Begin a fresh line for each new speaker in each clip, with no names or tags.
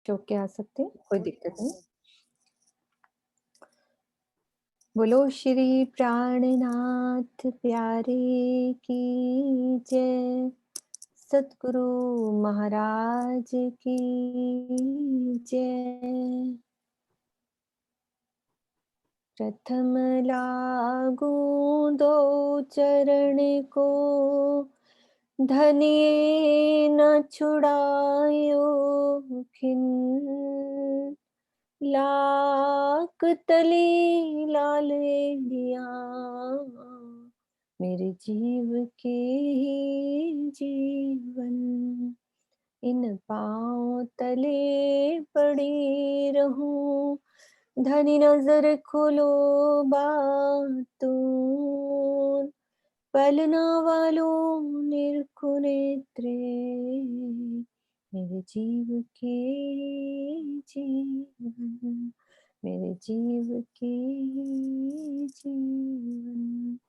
के आ सकते हैं, कोई दिक्कत नहीं। बोलो श्री प्राणनाथ प्यारे की जय, सतगुरु महाराज की जय। प्रथम लागू दो चरण को, धनिये न छुड़ायो खिन। लाख तली लाल लिया, मेरे जीव के जीवन। इन पाँव तले पड़ी रहूं, धनी नजर खोलो बातून। पलना वालों निरखो नेत्रे, मेरे जीव के जीवन, मेरे जीव के जीवन।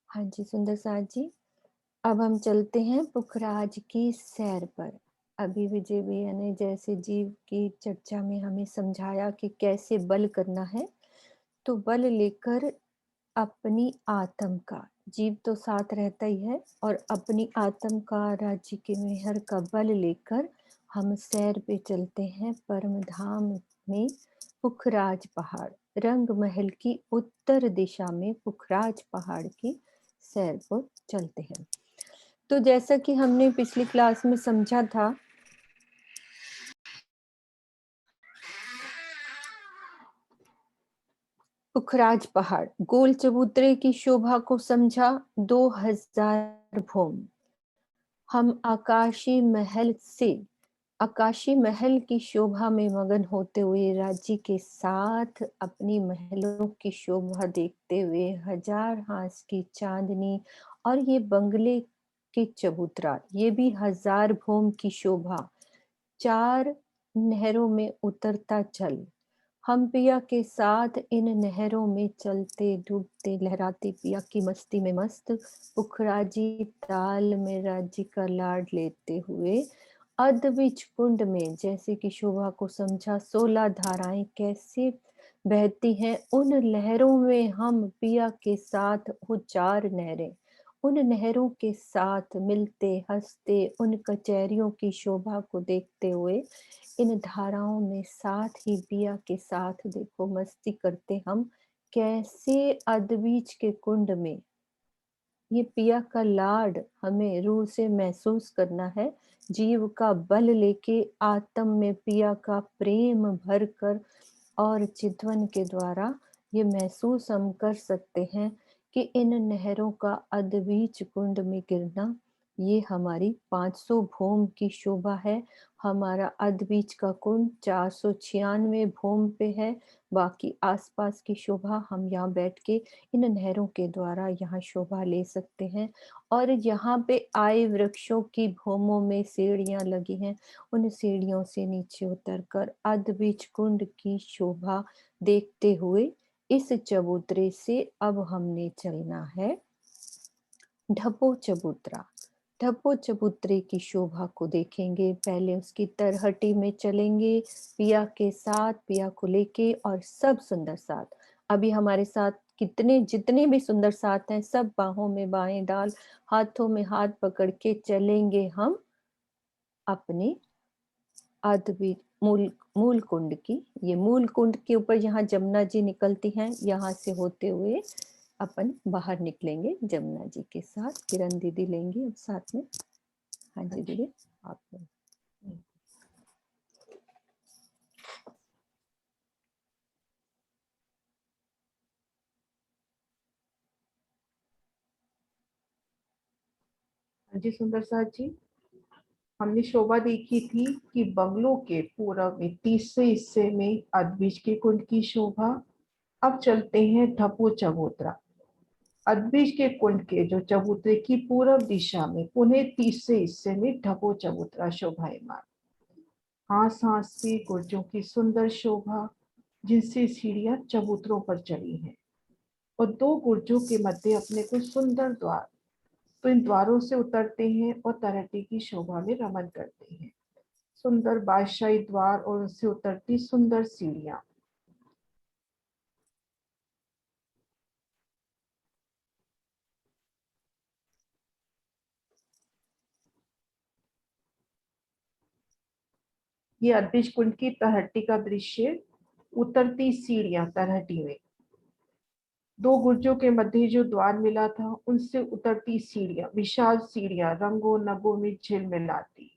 हाँ जी सुंदर साथ जी, अब हम चलते हैं पुखराज की सैर पर। अभी विजय भैया ने जैसे जीव की चर्चा में हमें समझाया कि कैसे बल करना है, तो बल लेकर अपनी आत्म का, जीव तो साथ रहता ही है, और अपनी आत्म का, राज्य के मेहर का बल लेकर हम सैर पे चलते हैं परम धाम में। पुखराज पहाड़, रंग महल की उत्तर दिशा में पुखराज पहाड़ की सैर पर चलते हैं। तो जैसा कि हमने पिछली क्लास में समझा था, पुखराज पहाड़ गोल चबूतरे की शोभा को समझा 2000 भूम। हम आकाशी महल की शोभा में मगन होते हुए राज्य के साथ अपनी महलों की शोभा देखते हुए, हजार हांस की चांदनी और ये बंगले के चबूतरा, ये भी 1000 भूम की शोभा, 4 नहरों में उतरता जल। हम पिया के साथ इन नहरों में चलते डूबते लहराते, पिया की मस्ती में मस्त, पुखराजी ताल में राज्य का लाड लेते हुए, अदबिच कुंड में जैसे कि शोभा को समझा 16 धाराएं कैसे बहती हैं, उन लहरों में हम पिया के साथ, वो 4 नहरें, उन नहरों के साथ मिलते हंसते, उन कचहरियों की शोभा को देखते हुए, इन धाराओं में साथ ही पिया के साथ देखो मस्ती करते हम कैसे अदबीच के कुंड में। ये पिया का लाड हमें रूह से महसूस करना है, जीव का बल लेके आत्म में पिया का प्रेम भर कर, और चितवन के द्वारा ये महसूस हम कर सकते हैं कि इन नहरों का अदबीच कुंड में गिरना, ये हमारी 500 भूम की शोभा है। हमारा अदबीच का कुंड 496 भूम पे है, बाकी आसपास की शोभा हम यहाँ बैठ के इन नहरों के द्वारा यहाँ शोभा ले सकते हैं। और यहाँ पे आए वृक्षों की भूमों में सीढ़ियाँ लगी हैं, उन सीढ़ियों से नीचे उतरकर अदबीच कुंड की शोभा देखते हुए इस चबूतरे से अब हमने चलना है ढपो चबूतरा। ढपो चबूतरे की शोभा को देखेंगे, पहले उसकी तरहटी में चलेंगे पिया के साथ, पिया को लेके, और सब सुंदर साथ अभी हमारे साथ कितने जितने भी सुंदर साथ हैं, सब बाहों में बाहें डाल, हाथों में हाथ पकड़ के चलेंगे हम अपने अद्भुत मूल कुंड की। ये मूल कुंड के ऊपर यहाँ जमुना जी निकलती हैं, यहाँ से होते हुए अपन बाहर निकलेंगे जमुना जी के साथ। किरण दीदी लेंगी अब साथ में। हाँ जी दीदी आप।
जी सुंदर साथ जी, हमने शोभा देखी थी कि बंगलों के पूरब में तीसरे हिस्से में अदबीज के कुंड की शोभा। अब चलते हैं ढपो चबूतरा। अदबीज के कुंड के जो चबूतरे की पूरब दिशा में पुनः तीसरे हिस्से में ढपो चबूतरा शोभायमान। हांस हांस से गुर्जों की सुंदर शोभा, जिनसे सीढ़ियां चबूतरों पर चढ़ी हैं, और 2 गुर्जों के मध्य अपने को सुंदर द्वार। तो इन द्वारों से उतरते हैं और तरहटी की शोभा में रमन करते हैं। सुंदर बादशाही द्वार और उससे उतरती सुंदर सीढ़ियां। ये अदृश्य कुंड की तलहटी का दृश्य, उतरती सीढ़ियां तलहटी में, दो गुर्जों के मध्य जो द्वार मिला था उनसे उतरती सीढ़ियां, विशाल सीढ़ियां रंगों नगों में झिलमिलाती।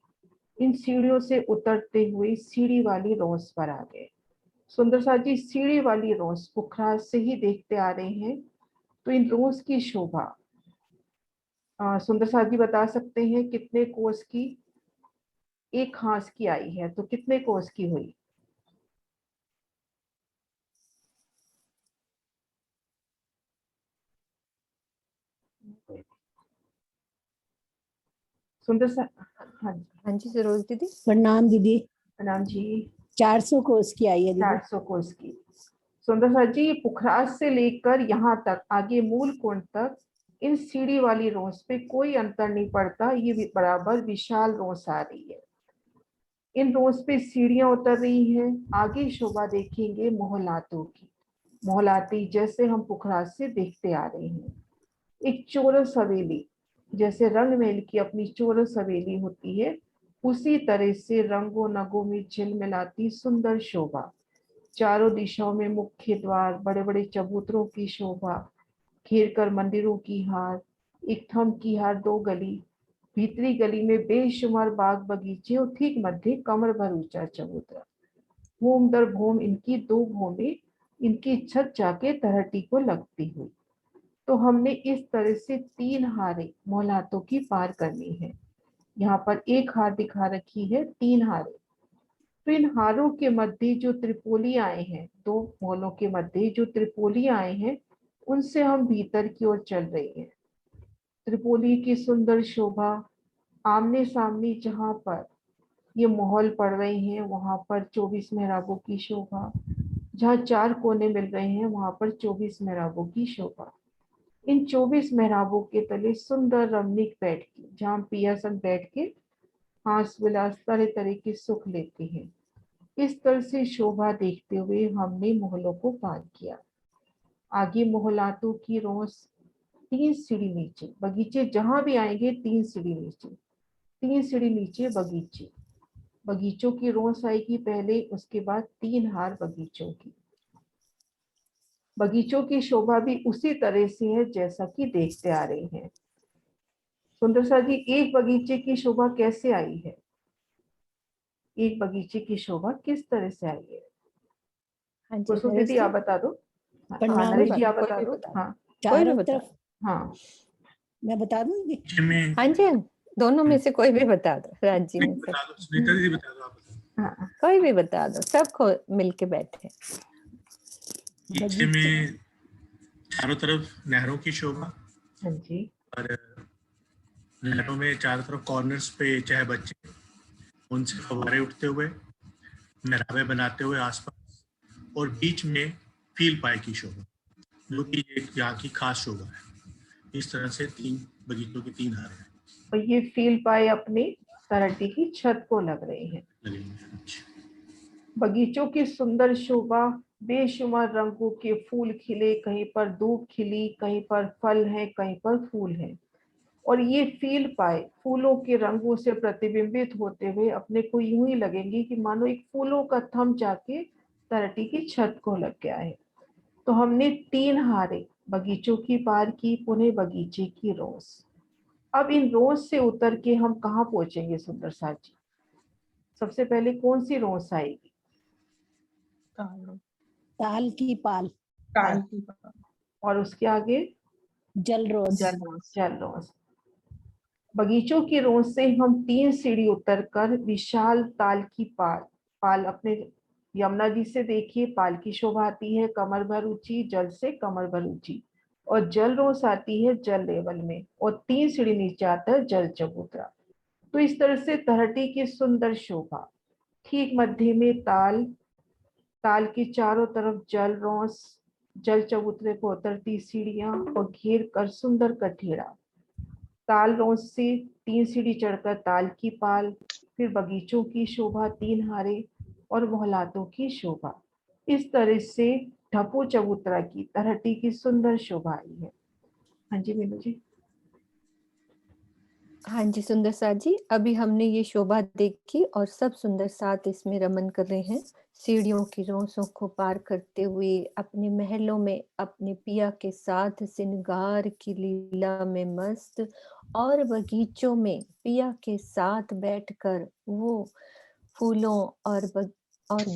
इन सीढ़ियों से उतरते हुए सीढ़ी वाली रोस पर आ गए। सुंदर सा जी सीढ़ी वाली रोस पुखराज से ही देखते आ रहे हैं। तो इन रोस की शोभा सुंदर सा जी बता सकते हैं कितने कोस की? एक हाथ की आई है तो कितने कोस की हुई? सुंदर सा। हाँ जी।
हाँ जी सरोज दीदी।
प्रणाम दीदी।
प्रणाम जी।
400 कोस की आई है दीदी।
400 कोस की। सुंदर सा जी पुखराज से लेकर यहाँ तक आगे मूल कुंड तक इन सीढ़ी वाली रोस पे कोई अंतर नहीं पड़ता, ये बराबर विशाल रोस आ रही है। इन रोस पे सीढ़ियां उतर रही हैं। आगे शोभा देखेंगे मोहलातों की, मोहलाती जैसे हम पुखराज से देखते आ रहे हैं। एक चौरस हवेली, जैसे रंग महल की अपनी चौरस हवेली होती है, उसी तरह से रंगों नगों में झिलमिलाती सुंदर शोभा। चारों दिशाओं में मुख्य द्वार, बड़े बड़े चबूतरों की शोभा, घेर कर मंदिरों की हार, एक थम की हार, दो गली, भीतरी गली में बेशुमार बाग बगीचे और ठीक मध्य कमर भर ऊंचा चबूतरा। भूम दर भूम इनकी दो भूमि, इनकी छत जाके तलहटी को लगती हुई। तो हमने इस तरह से 3 हारें मोहलातों की पार करनी है। यहाँ पर एक हार दिखा रखी है, 3 हारें। तो इन हारों के मध्य जो त्रिपोली आए हैं, दो मोहलों के मध्य जो त्रिपोली आए हैं, उनसे हम भीतर की ओर चल रहे हैं। त्रिपोली की सुंदर शोभा, आमने सामने जहाँ पर ये मोहल पड़ रहे हैं वहां पर 24 मेहराबों की शोभा, जहाँ 4 कोने मिल रहे हैं वहां पर 24 मेहराबों की शोभा। इन 24 मेहराबों के तले सुंदर रमणीक बैठ के, जहाँ पिया संग बैठ के हास विलास तरह तरह के सुख लेते हैं। इस तरह से शोभा देखते हुए हमने मोहलों को पार किया। आगे मोहलातों की रोस, 3 सीढ़ी नीचे बगीचे, जहां भी आएंगे 3 सीढ़ी नीचे, 3 सीढ़ी नीचे बगीचे, बगीचों की रोस आएगी पहले, उसके बाद 3 हार बगीचों की। बगीचों की शोभा भी उसी तरह से है जैसा कि देखते आ रहे हैं। सुंदर सा जी एक बगीचे की शोभा कैसे आई है? एक बगीचे की शोभा किस तरह से आई है?
हाँ जी
कुसुम
नरेश
दीदी
जी।
आप बता दो। हाँ
प्रणाम
नरेश जी
दीदी।
आप
कोई
बता
भी
दो।
बता
हाँ
कोई भी
चारों
बता
तरफ
हाँ
मैं बता दूं दीदी।
में
हाँ जी दोनों में से कोई भी बता दो, राज्य में से
बता दो, सुनीता दीदी बता दो, आप बताओ।
हाँ
कोई भी बता दो, सबको मिलके बैठे।
पीछे
बगीचे
में चारों तरफ नहरों की शोभा,
हाँ जी
और नहरों में चारों तरफ कॉर्नर्स पे चाहे बच्चे उनसे फव्वारे उठते हुए, मेहराबें बनाते हुए आसपास, और बीच में फील पाए की शोभा, जो कि एक यहाँ की खास शोभा है। इस तरह से 3 बगीचों की 3 हारें
और ये फील पाए अपने तलहटी की छत को लग रहे हैं।
लगी हुई हैं। अच्छा।
बगीचों की सुंदर शोभा, बेशुमार रंगों के फूल खिले, कहीं पर धूप खिली, कहीं पर फल है, कहीं पर फूल है। और ये फील पाए फूलों के रंगों से प्रतिबिंबित होते हुए अपने को यूं ही लगेंगे कि मानो एक फूलों का थम जाके तलहटी की छत को लग गया है। तो हमने 3 हारे बगीचों की पार की, पुनः बगीचे की रोज। अब इन रोज से उतर के हम कहाँ पहुंचेंगे सुंदर सा जी? सबसे पहले कौन सी रोज आएगी?
ताल की पाल,
और उसके आगे
जल रोज,
जल रोज। बगीचों की रोज से हम 3 सीढ़ी उतरकर विशाल ताल की पाल, पाल अपने यमुना जी से देखिए, पाल की शोभा आती है कमर भर ऊंची, जल से कमर भर ऊंची, और जल रोस आती है जल लेवल में, और 3 सीढ़ी नीचे आता है जल चबूतरा। तो इस तरह से तलहटी की सुंदर शोभा, ठीक मध्य में ताल, ताल की चारों तरफ जल रोस, जल चबूतरे को उतरती सीढ़ियां, और घेर कर सुंदर कठेड़ा। ताल रोस से 3 सीढ़ी चढ़कर ताल की पाल, फिर बगीचों की शोभा, 3 हारे और मोहलातों की शोभा। इस तरह से ढपो चबूतरा की तरहटी की सुंदर शोभा आई है। हाँ जी मीनू जी।
हाँ जी, सुंदर साथ जी, अभी हमने ये शोभा देखी और सब सुंदर साथ इसमें रमन कर रहे हैं। सीढ़ियों की रोंसों को पार करते हुए अपने महलों में अपने पिया के साथ श्रृंगार की लीला में मस्त, और बगीचों में पिया के साथ बैठकर वो फूलों और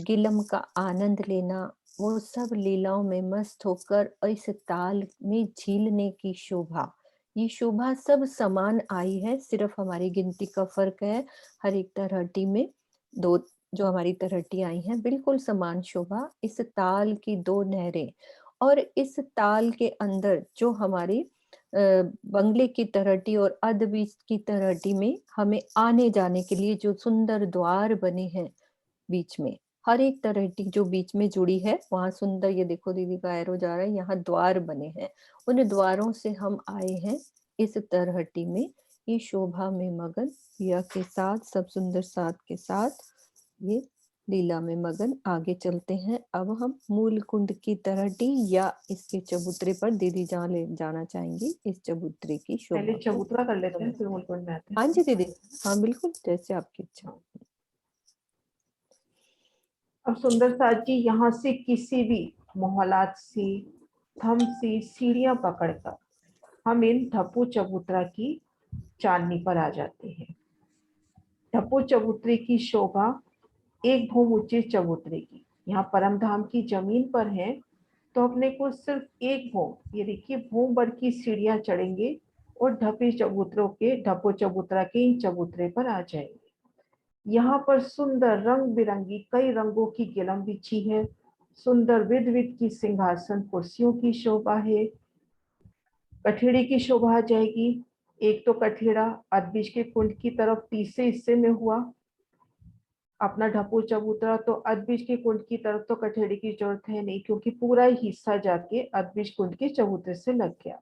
गिलम का आनंद लेना, वो सब लीलाओं में मस्त होकर इस ताल में झीलने की शोभा। ये शोभा सब समान आई है, सिर्फ हमारी गिनती का फर्क है। हर एक तरहटी में दो, जो हमारी तरहटी आई हैं, बिल्कुल समान शोभा। इस ताल की दो नहरें, और इस ताल के अंदर जो हमारी बंगले की तरहटी और अध बीच की तरहटी में हमें आने जाने के लिए जो सुंदर द्वार बने हैं बीच में, हर एक तरहटी जो बीच में जुड़ी है वहां सुंदर, ये देखो दीदी का एरो जा रहा है, यहाँ द्वार बने हैं। उन द्वारों से हम आए हैं इस तरहटी में। ये शोभा में मगन पिया के साथ, सब सुंदर साथ के साथ ये लीला में मगन। आगे चलते हैं अब हम मूल कुंड की तरहटी या इसके चबूतरे पर। दीदी जहाँ ले जाना चाहेंगी इस चबूतरे की
पहले
शोभा को
चबूतरा कर लेते हैं,
रमन
फिर
करें।
मूलकुंड में आते
हाँ
हैं।
जी दीदी, हाँ बिल्कुल, जैसे आपकी इच्छा।
अब सुंदर साथ जी, यहाँ से किसी भी मोहलात से, थम से सीढ़ियां पकड़कर हम इन ढप्पू चबूतरा की चांदनी पर आ जाते हैं। ढप्पू चबूतरे की शोभा एक भूम ऊंचे चबूतरे की, यहाँ परम धाम की जमीन पर है, तो अपने को सिर्फ एक भूम, ये देखिए भूम भर की सीढ़ियां चढ़ेंगे और ढप्पो चबूतरा के इन चबूतरे पर आ जाएंगे। यहाँ पर सुंदर रंग बिरंगी कई रंगों की गिलम बिछी है, सुंदर विध विध की सिंहासन कुर्सियों की शोभा है। कठेड़े की शोभा आ जाएगी। एक तो कठेड़ा अदबीज के कुंड की तरफ तीसरे हिस्से में हुआ अपना ढप्पू चबूतरा, तो अदबीज के कुंड की तरफ तो कठेड़े की जरूरत है नहीं, क्योंकि पूरा ही हिस्सा जाके अदबीज कुंड के चबूतरे से लग गया।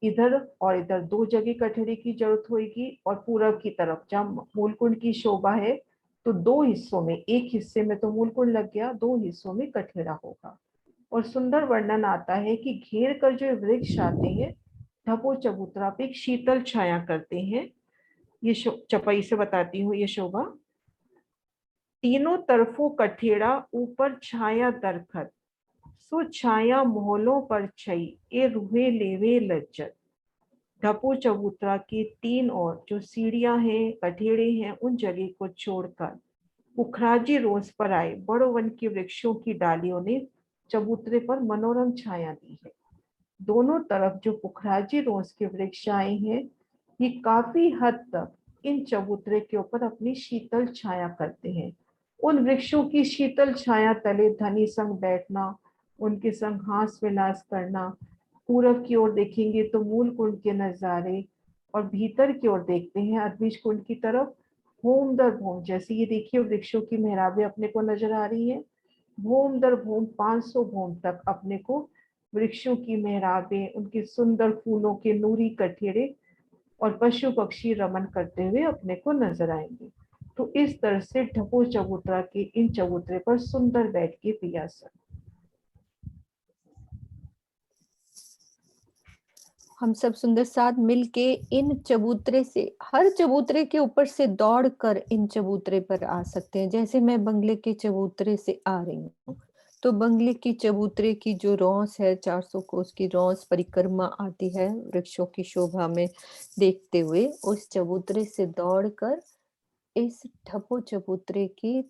इधर और इधर दो जगह कठेड़े की जरूरत होगी, और पूरब की तरफ जहाँ मूलकुंड की शोभा है, तो दो हिस्सों में, एक हिस्से में तो मूलकुंड लग गया, दो हिस्सों में कठेड़ा होगा। और सुंदर वर्णन आता है कि घेर कर जो वृक्ष आते हैं ढपो चबूतरा पे एक शीतल छाया करते हैं। ये चपाई से बताती हूँ ये शोभा। तीनों तरफों कठेड़ा, ऊपर छाया दरखत, सो छाया मोहलों पर छई, ए रूहे लेवे लज्जत। ढपो चबूतरा के तीन और जो सीढ़ियां हैं, कठेड़े हैं, उन जगह को छोड़कर पुखराजी रोज पर आए बड़ो वन के वृक्षों की डालियों ने चबूतरे पर मनोरम छाया दी है। दोनों तरफ जो पुखराजी रोज के वृक्ष आए हैं, ये काफी हद तक इन चबूतरे के ऊपर अपनी शीतल छाया करते हैं। उन वृक्षों की शीतल छाया तले धनी संग बैठना, उनके संग हास विलास करना, पूरब की ओर देखेंगे तो मूल कुंड के नजारे, और भीतर की ओर देखते हैं अदबीज कुंड की तरफ, भूम दर भूम, जैसे ये देखिए वृक्षों की मेहराबें अपने को नजर आ रही है, भूम दर भूम 500 भूम तक अपने को वृक्षों की मेहराबें, उनके सुंदर फूलों के नूरी कठेड़े और पशु पक्षी रमन करते हुए अपने को नजर आएंगे। तो इस तरह से ढपो चबूतरा के इन चबूतरे पर सुंदर बैठ के पिया सर।
हम सब सुंदर साथ मिलके इन चबूतरे से, हर चबूतरे के ऊपर से दौड़कर इन चबूतरे पर आ सकते हैं। जैसे मैं बंगले के चबूतरे से आ रही हूँ, तो बंगले की चबूतरे की जो रौस है, 400 कोस की रौस परिक्रमा आती है वृक्षों की शोभा में देखते हुए, उस चबूतरे से दौड़कर इस ढपो चबूतरे की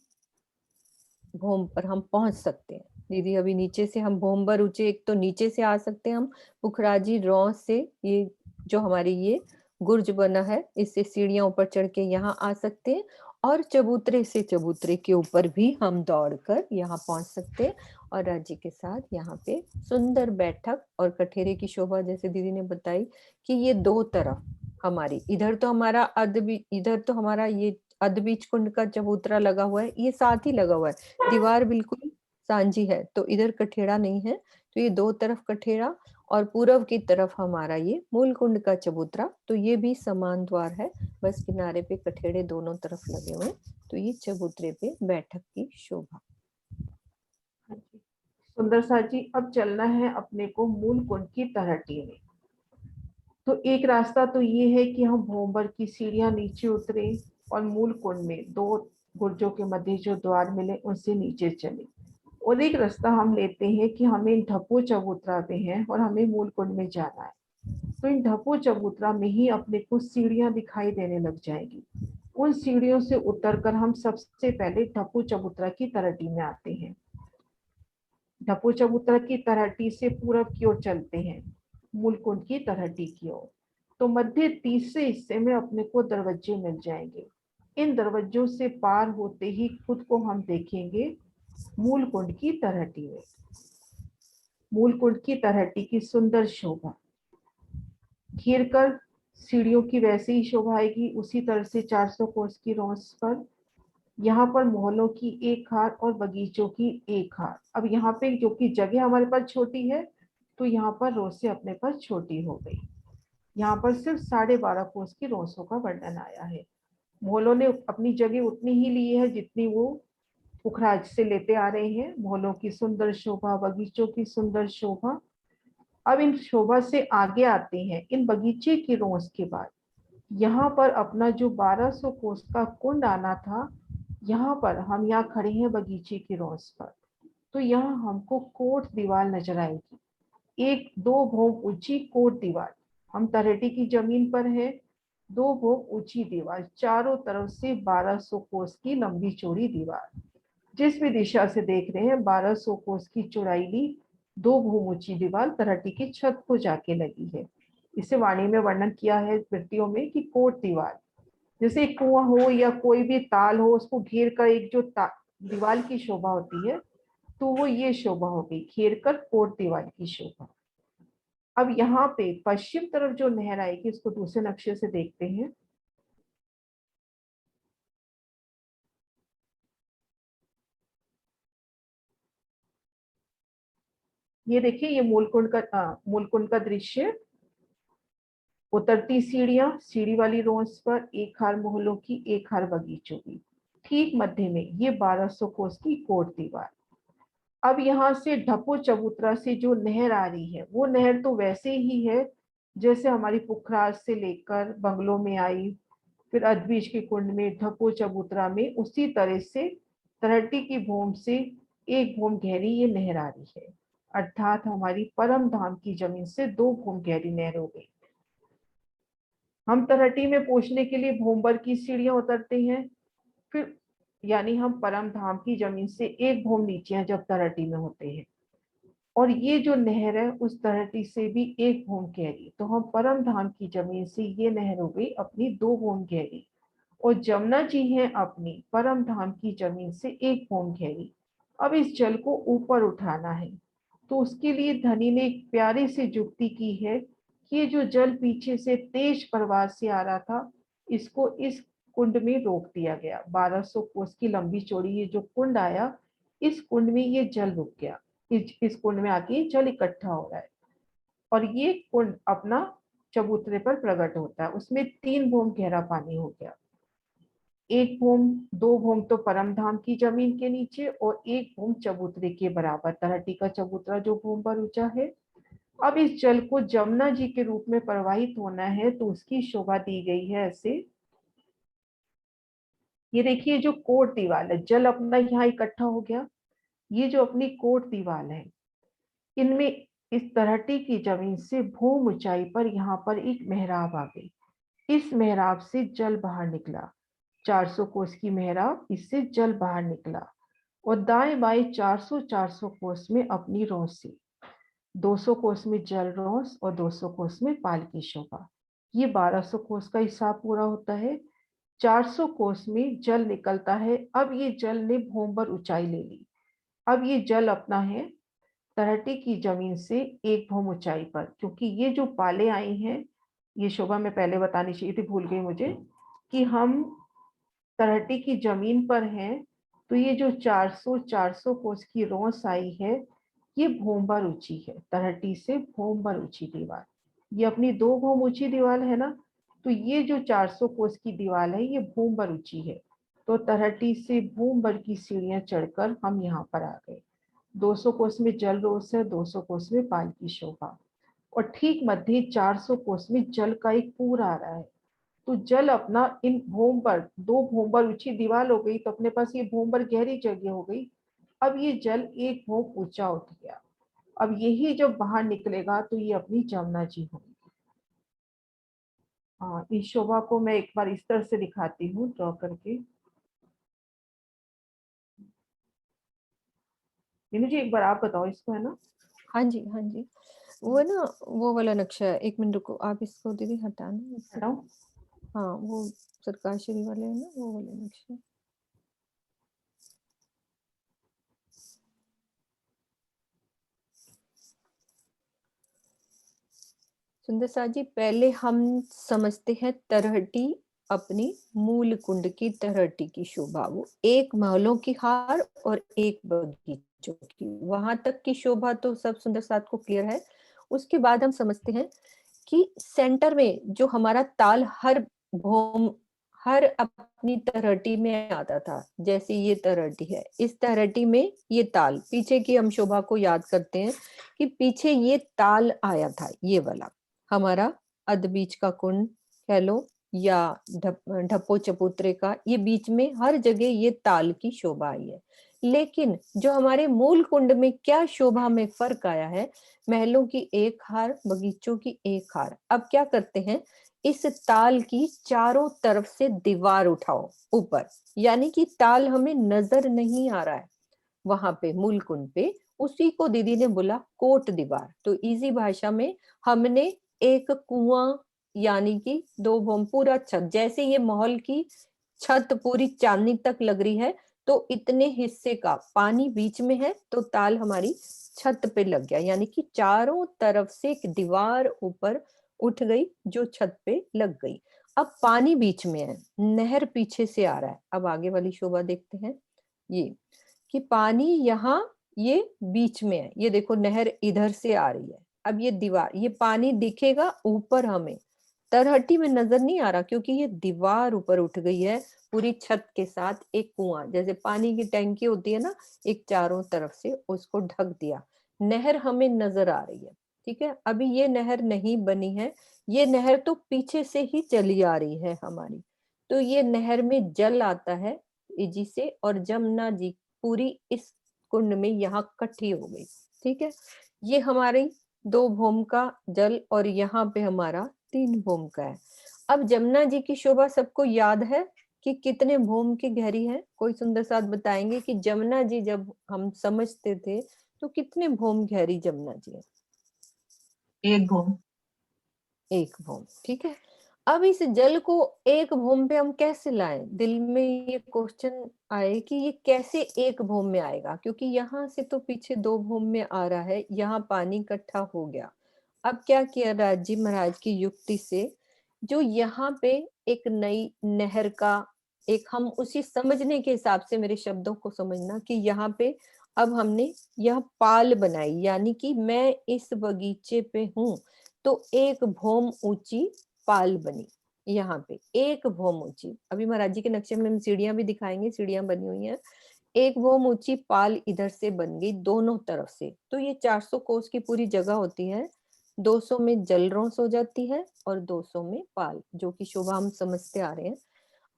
भूम पर हम पहुंच सकते हैं। दीदी अभी नीचे से हम भूम पर ऊंचे, एक तो नीचे से आ सकते हैं हम पुखराजी रौस से, ये जो हमारी ये गुर्ज बना है, इससे सीढ़ियां ऊपर चढ़ के यहाँ आ सकते हैं, और चबूतरे से चबूतरे के ऊपर भी हम दौड़कर यहाँ पहुंच सकते हैं, और राज्य के साथ यहाँ पे सुंदर बैठक और कठेरे की शोभा, जैसे दीदी ने बताई कि ये दो तरफ हमारी, इधर तो हमारा इधर तो हमारा ये अदबीज कुंड का चबूतरा लगा हुआ है, ये साथ ही लगा हुआ है, दीवार बिल्कुल सांझी है, तो इधर कठेड़ा नहीं है, तो ये दो तरफ कठेड़ा, और पूरब की तरफ हमारा ये मूल कुंड का चबूतरा, तो ये भी समान द्वार है, बस किनारे पे कठेड़े दोनों तरफ लगे हुए। तो ये चबूतरे पे बैठक की शोभा।
हाँ जी। सुंदर साथ जी, अब चलना है अपने को मूल कुंड की तलहटी में। तो एक रास्ता तो ये है कि हम भोंबर की सीढ़ियां नीचे उतरे और मूल कुंड में 2 गुर्जों के मध्य जो द्वार मिले उनसे नीचे चले। और एक रास्ता हम लेते हैं कि हमें ढप्पो चबूतरा पे है और हमें मूल कुंड में जाना है। तो इन ढप्पो चबूतरा में ही अपने को सीढ़ियां दिखाई देने लग जाएगी। उन सीढ़ियों से उतरकर हम सबसे पहले ढप्पो चबूतरा की तलहटी में आते हैं। ढप्पो चबूतरा की तलहटी से पूरब की ओर चलते हैं, मूल कुंड की तलहटी की ओर। तो मध्य तीसरे हिस्से में अपने को दरवाजे मिल जाएंगे। इन दरवाजों से पार होते ही खुद को हम देखेंगे मूल कुंड की तलहटी में। मूल कुंड की तलहटी की सुंदर शोभा घेर कर सीढ़ियों की वैसे ही शोभा आएगी। उसी तरह से 400 कोस की रोस पर यहाँ पर मोहल्लों की एक हार और बगीचों की एक हार। अब यहाँ पे जो कि जगह हमारे पास छोटी है, तो यहाँ पर रोसें अपने पास छोटी हो गई। यहाँ पर सिर्फ 12.5 कोस की रोसों का वर्णन आया है। मोहल्लों ने अपनी जगह उतनी ही ली है जितनी वो पुखराज से लेते आ रहे हैं। मोहल्लों की सुंदर शोभा, बगीचों की सुंदर शोभा। अब इन शोभा से आगे आते हैं। इन बगीचे की रोस के बाद यहाँ पर अपना जो 1200 कोस का कुंड आना था, यहाँ पर हम यहाँ खड़े हैं बगीचे की रोस पर। तो यहाँ हमको कोट दीवार नजर आएगी, एक 2 भोग ऊंची कोट दीवार। हम तलहटी की जमीन पर है, 2 भोग ऊंची दीवार, चारों तरफ से 1200 कोस की लंबी चौड़ी दीवार। जिस भी दिशा से देख रहे हैं 1200 कोस की चौड़ाई ली 2 भूम ऊंची दीवार तलहटी की छत को जाके लगी है। इसे वाणी में वर्णन किया है कृतियों में कि कोट दीवार, जैसे एक कुआं हो या कोई भी ताल हो, उसको घेर कर एक जो दीवार की शोभा होती है, तो वो ये शोभा हो गई, घेर कर कोट दीवार की शोभा। अब यहाँ पे पश्चिम तरफ जो नहर आएगी उसको दूसरे नक्शे से देखते हैं। ये देखिए, ये मूलकुंड का दृश्य। उतरती सीढ़ियां, सीढ़ी वाली रोंस पर एक हार मोहल्लों की, एक हार बगीचों की। ठीक मध्य में ये 1200 कोस की कोट दीवार। अब यहाँ से ढप्पो चबूतरा से जो नहर आ रही है, वो नहर तो वैसे ही है जैसे हमारी पुखराज से लेकर बंगलों में आई, फिर अदबीज के कुंड में, ढप्पो चबूतरा में, उसी तरह से तलहटी की भूम से एक भूम गहरी ये नहर आ रही है। अर्थात हमारी परम धाम की जमीन से 2 भूम गहरी नहर हो गई। हम तलहटी में पहुंचने के लिए भूमबर की सीढ़ियां उतरते हैं, फिर यानी हम परम धाम की जमीन से एक भूम नीचे हैं जब तलहटी में होते हैं। और ये जो नहर है उस तलहटी से भी एक भूम गहरी, तो हम परम धाम की जमीन से ये नहर हो गई अपनी 2 भूम गहरी। और जमुना जी है अपनी परम धाम की जमीन से एक भूम गहरी। अब इस जल को ऊपर उठाना है, तो उसके लिए धनी ने एक प्यारी सी जुक्ति की है कि ये जो जल पीछे से तेज प्रवाह से आ रहा था, इसको इस कुंड में रोक दिया गया। 1200 कोस की लंबी चौड़ी ये जो कुंड आया, इस कुंड में ये जल रुक गया। इस कुंड में आके जल इकट्ठा हो रहा है और ये कुंड अपना चबूतरे पर प्रकट होता है। उसमें 3 भूम गहरा पानी हो गया। 1 भूम, 2 भूम तो परम धाम की जमीन के नीचे और 1 भूम चबूतरे के बराबर, तलहटी का चबूतरा जो भूम पर ऊंचा है। अब इस जल को जमुना जी के रूप में प्रवाहित होना है, तो उसकी शोभा दी गई है ऐसे। ये देखिए, जो कोट दीवार है, जल अपना यहाँ इकट्ठा हो गया। ये जो अपनी कोट दीवार है, इनमें इस तलहटी की जमीन से भूम ऊंचाई पर यहाँ पर एक मेहराब आ गई। इस मेहराब से जल बाहर निकला, 400 कोस की मेहराब, इससे जल बाहर निकला और दाएं बाएं 400 कोस में अपनी रोस से, 200 कोस में जल रोस और 200 कोस में पाल की शोभा। ये 1200 कोस का हिसाब पूरा होता है। 400 कोस में जल निकलता है। अब ये जल ने भूमभर ऊंचाई ले ली। अब ये जल अपना है तलहटी की जमीन से एक भूम ऊंचाई पर, क्योंकि ये जो पाले आई हैं, ये शोभा मैं पहले बतानी चाहिए थी, भूल गई मुझे, कि हम तलहटी की जमीन पर हैं। तो ये जो 400 कोस की रोस आई है, ये भोंबर ऊंची है, तलहटी से भोंबर ऊंची दीवार। ये अपनी 2 भोम ऊंची दीवार है ना, तो ये जो 400 कोस की दीवार है ये भोंबर ऊंची है। तो तलहटी से भोंबर की सीढ़ियां चढ़कर हम यहाँ पर आ गए। 200 कोस में जल रोस है, 200 कोस में पाल की शोभा, और ठीक मध्य 400 कोस में जल का एक पूर आ रहा है। तो जल अपना इन भोंबर, 2 भोंबर ऊंची दीवार हो गई, तो अपने पास ये भोंबर गहरी जगह हो गई। अब ये जल एक भोम ऊंचा उठ गया। अब यही जब बाहर निकलेगा तो ये अपनी जमुना जी होगी। हाँ, इस शोभा को मैं एक बार इस तरह से दिखाती हूँ ड्रॉ करके। मीनू जी एक बार आप बताओ इसको, है ना?
हाँ जी, हाँ जी। वो ना वो वाला नक्शा है, 1 मिनट रुको, आप इसको दीदी हटाना इससे।
हटाओ।
हाँ, वो सरकाश्री वाले है ना, वो वाले नक्शे। सुंदर साथ जी, पहले हम समझते हैं तरहटी अपनी मूल कुंड की तरहटी की शोभा। वो एक महलों की हार और एक बगीचों की, वहां तक की शोभा तो सब सुंदर साथ को क्लियर है। उसके बाद हम समझते हैं कि सेंटर में जो हमारा ताल हर अपनी तरहटी में आता था। जैसे ये तरहटी है, इस तरहटी में ये ताल, पीछे की हम शोभा को याद करते हैं कि पीछे ये ताल आया था, ये वाला हमारा अधबीच का कुंड कह लो या ढप्पो चबूतरे का, ये बीच में हर जगह ये ताल की शोभा आई है। लेकिन जो हमारे मूल कुंड में क्या शोभा में फर्क आया है, महलों की एक हार, बगीचों की एक हार। अब क्या करते हैं, इस ताल की चारों तरफ से दीवार उठाओ ऊपर, यानी कि ताल हमें नजर नहीं आ रहा है वहां पे मूल कुंड पे। उसी को दीदी ने बोला कोट दीवार। तो इजी भाषा में हमने एक कुआं, यानी कि 2 भोम पूरा छत, जैसे ये महल की छत पूरी चांदनी तक लग रही है, तो इतने हिस्से का पानी बीच में है, तो ताल हमारी छत पे लग गया, यानी कि चारों तरफ से एक दीवार ऊपर उठ गई जो छत पे लग गई। अब पानी बीच में है, नहर पीछे से आ रहा है। अब आगे वाली शोभा देखते हैं, ये कि पानी यहाँ ये बीच में है, ये देखो नहर इधर से आ रही है। अब ये दीवार, ये पानी दिखेगा ऊपर, हमें तरहटी में नजर नहीं आ रहा क्योंकि ये दीवार ऊपर उठ गई है पूरी छत के साथ। एक कुआं, जैसे पानी की टैंकी होती है ना, एक चारों तरफ से उसको ढक दिया। नहर हमें नजर आ रही है, ठीक है। अभी ये नहर नहीं बनी है, ये नहर तो पीछे से ही चली आ रही है हमारी। तो ये नहर में जल आता है इजी से, और जमुना जी पूरी इस कुंड में यहाँ इकट्ठी हो गई, ठीक है। ये हमारी 2 भोम का जल, और यहाँ पे हमारा 3 भोम का है। अब जमुना जी की शोभा सबको याद है कि कितने भोम की गहरी है? कोई सुंदर साथ बताएंगे कि जमुना जी जब हम समझते थे तो कितने भोम गहरी जमुना जी है?
1 भोम।
1 भोम, ठीक है। अब इस जल को 1 भोम पे हम कैसे लाएं? दिल में ये क्वेश्चन आए कि ये कैसे 1 भोम में आएगा, क्योंकि यहाँ से तो पीछे 2 भोम में आ रहा है, यहाँ पानी इकट्ठा हो गया। अब क्या किया राजी महाराज की युक्ति से, जो यहाँ पे एक नई नहर का एक, हम उसी समझने के हिसाब से मेरे शब्दों को समझना कि यहाँ पे अब हमने यह पाल बनाई, यानी कि मैं इस बगीचे पे हूँ, तो 1 भोम ऊंची पाल बनी यहाँ पे, 1 भोम ऊंची। अभी महाराज जी के नक्शे में हम सीढ़ियां भी दिखाएंगे, सीढ़ियां बनी हुई हैं। 1 भोम ऊंची पाल इधर से बन गई दोनों तरफ से। तो ये 400 कोस की पूरी जगह होती है। 200 में जलरोस हो जाती है और 200 में पाल, जो कि शोभा हम समझते आ रहे हैं।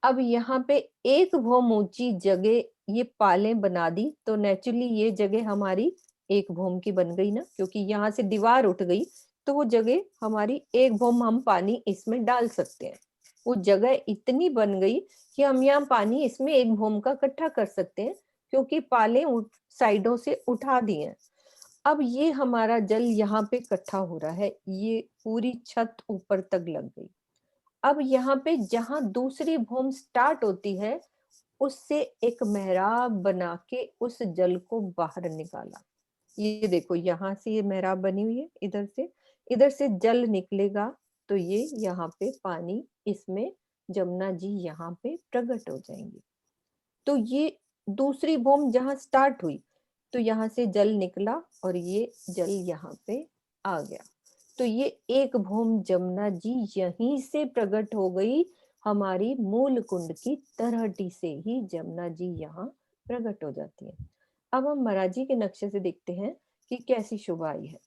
अब यहाँ पे 1 भोम ऊंची जगह ये पालें बना दी, तो नेचुरली ये जगह हमारी 1 भोम की बन गई ना, क्योंकि यहाँ से दीवार उठ गई, तो वो जगह हमारी 1 भोम हम पानी इसमें डाल सकते हैं। वो जगह इतनी बन गई कि हम यहाँ पानी इसमें 1 भोम का इकट्ठा कर सकते हैं, क्योंकि पाले साइडों से उठा दिए हैं। अब ये हमारा जल यहाँ पे इकट्ठा हो रहा है, ये पूरी छत ऊपर तक लग गई। अब यहाँ पे जहां दूसरी भूम स्टार्ट होती है, उससे एक मेहराब बना के उस जल को बाहर निकाला। ये देखो यहाँ से ये मेहराब बनी हुई है, इधर से जल निकलेगा, तो ये यहाँ पे पानी, इसमें जमुना जी यहाँ पे प्रकट हो जाएंगी। तो ये दूसरी भूम जहां स्टार्ट हुई, तो यहाँ से जल निकला और ये जल यहाँ पे आ गया। तो ये एक भूम जमुना जी यहीं से प्रकट हो गई, हमारी मूल कुंड की तलहटी से ही जमुना जी यहाँ प्रकट हो जाती है। अब हम महाराज के नक्शे से देखते हैं कि कैसी शोभा आई है।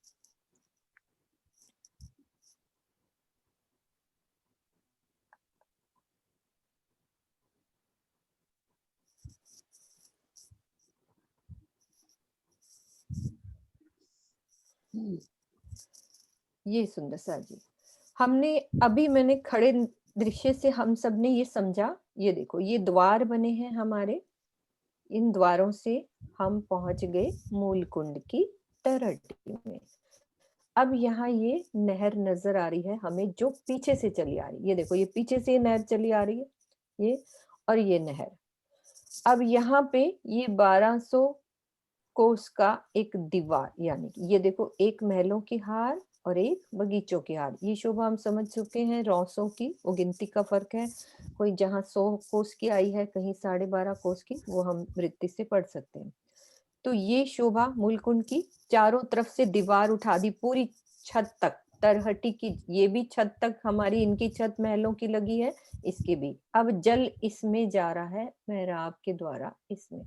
ये सुंदर सा जी, हमने अभी मैंने खड़े दृश्य से हम सब ने ये समझा। ये देखो, ये द्वार बने हैं हमारे, इन द्वारों से हम पहुंच गए मूल कुंड की तलहटी में। अब यहाँ ये नहर नजर आ रही है हमें, जो पीछे से चली आ रही है। ये देखो, ये पीछे से नहर चली आ रही है, ये और ये नहर। अब यहाँ पे ये 1200 कोस का एक दीवार, यानी कि ये देखो, एक महलों की हार और एक बगीचों की हार। ये शोभा हम समझ चुके हैं, रौसों की वो गिनती का फर्क है। कोई जहाँ 100 कोस की आई है, कहीं 12.5 कोस की, वो हम वृत्ति से पढ़ सकते हैं। तो ये शोभा मूलकुंड की चारों तरफ से दीवार उठा दी पूरी छत तक, तरहटी की ये भी छत तक, हमारी इनकी छत महलों की लगी है, इसके भी। अब जल इसमें जा रहा है मेहराब के द्वारा इसमें।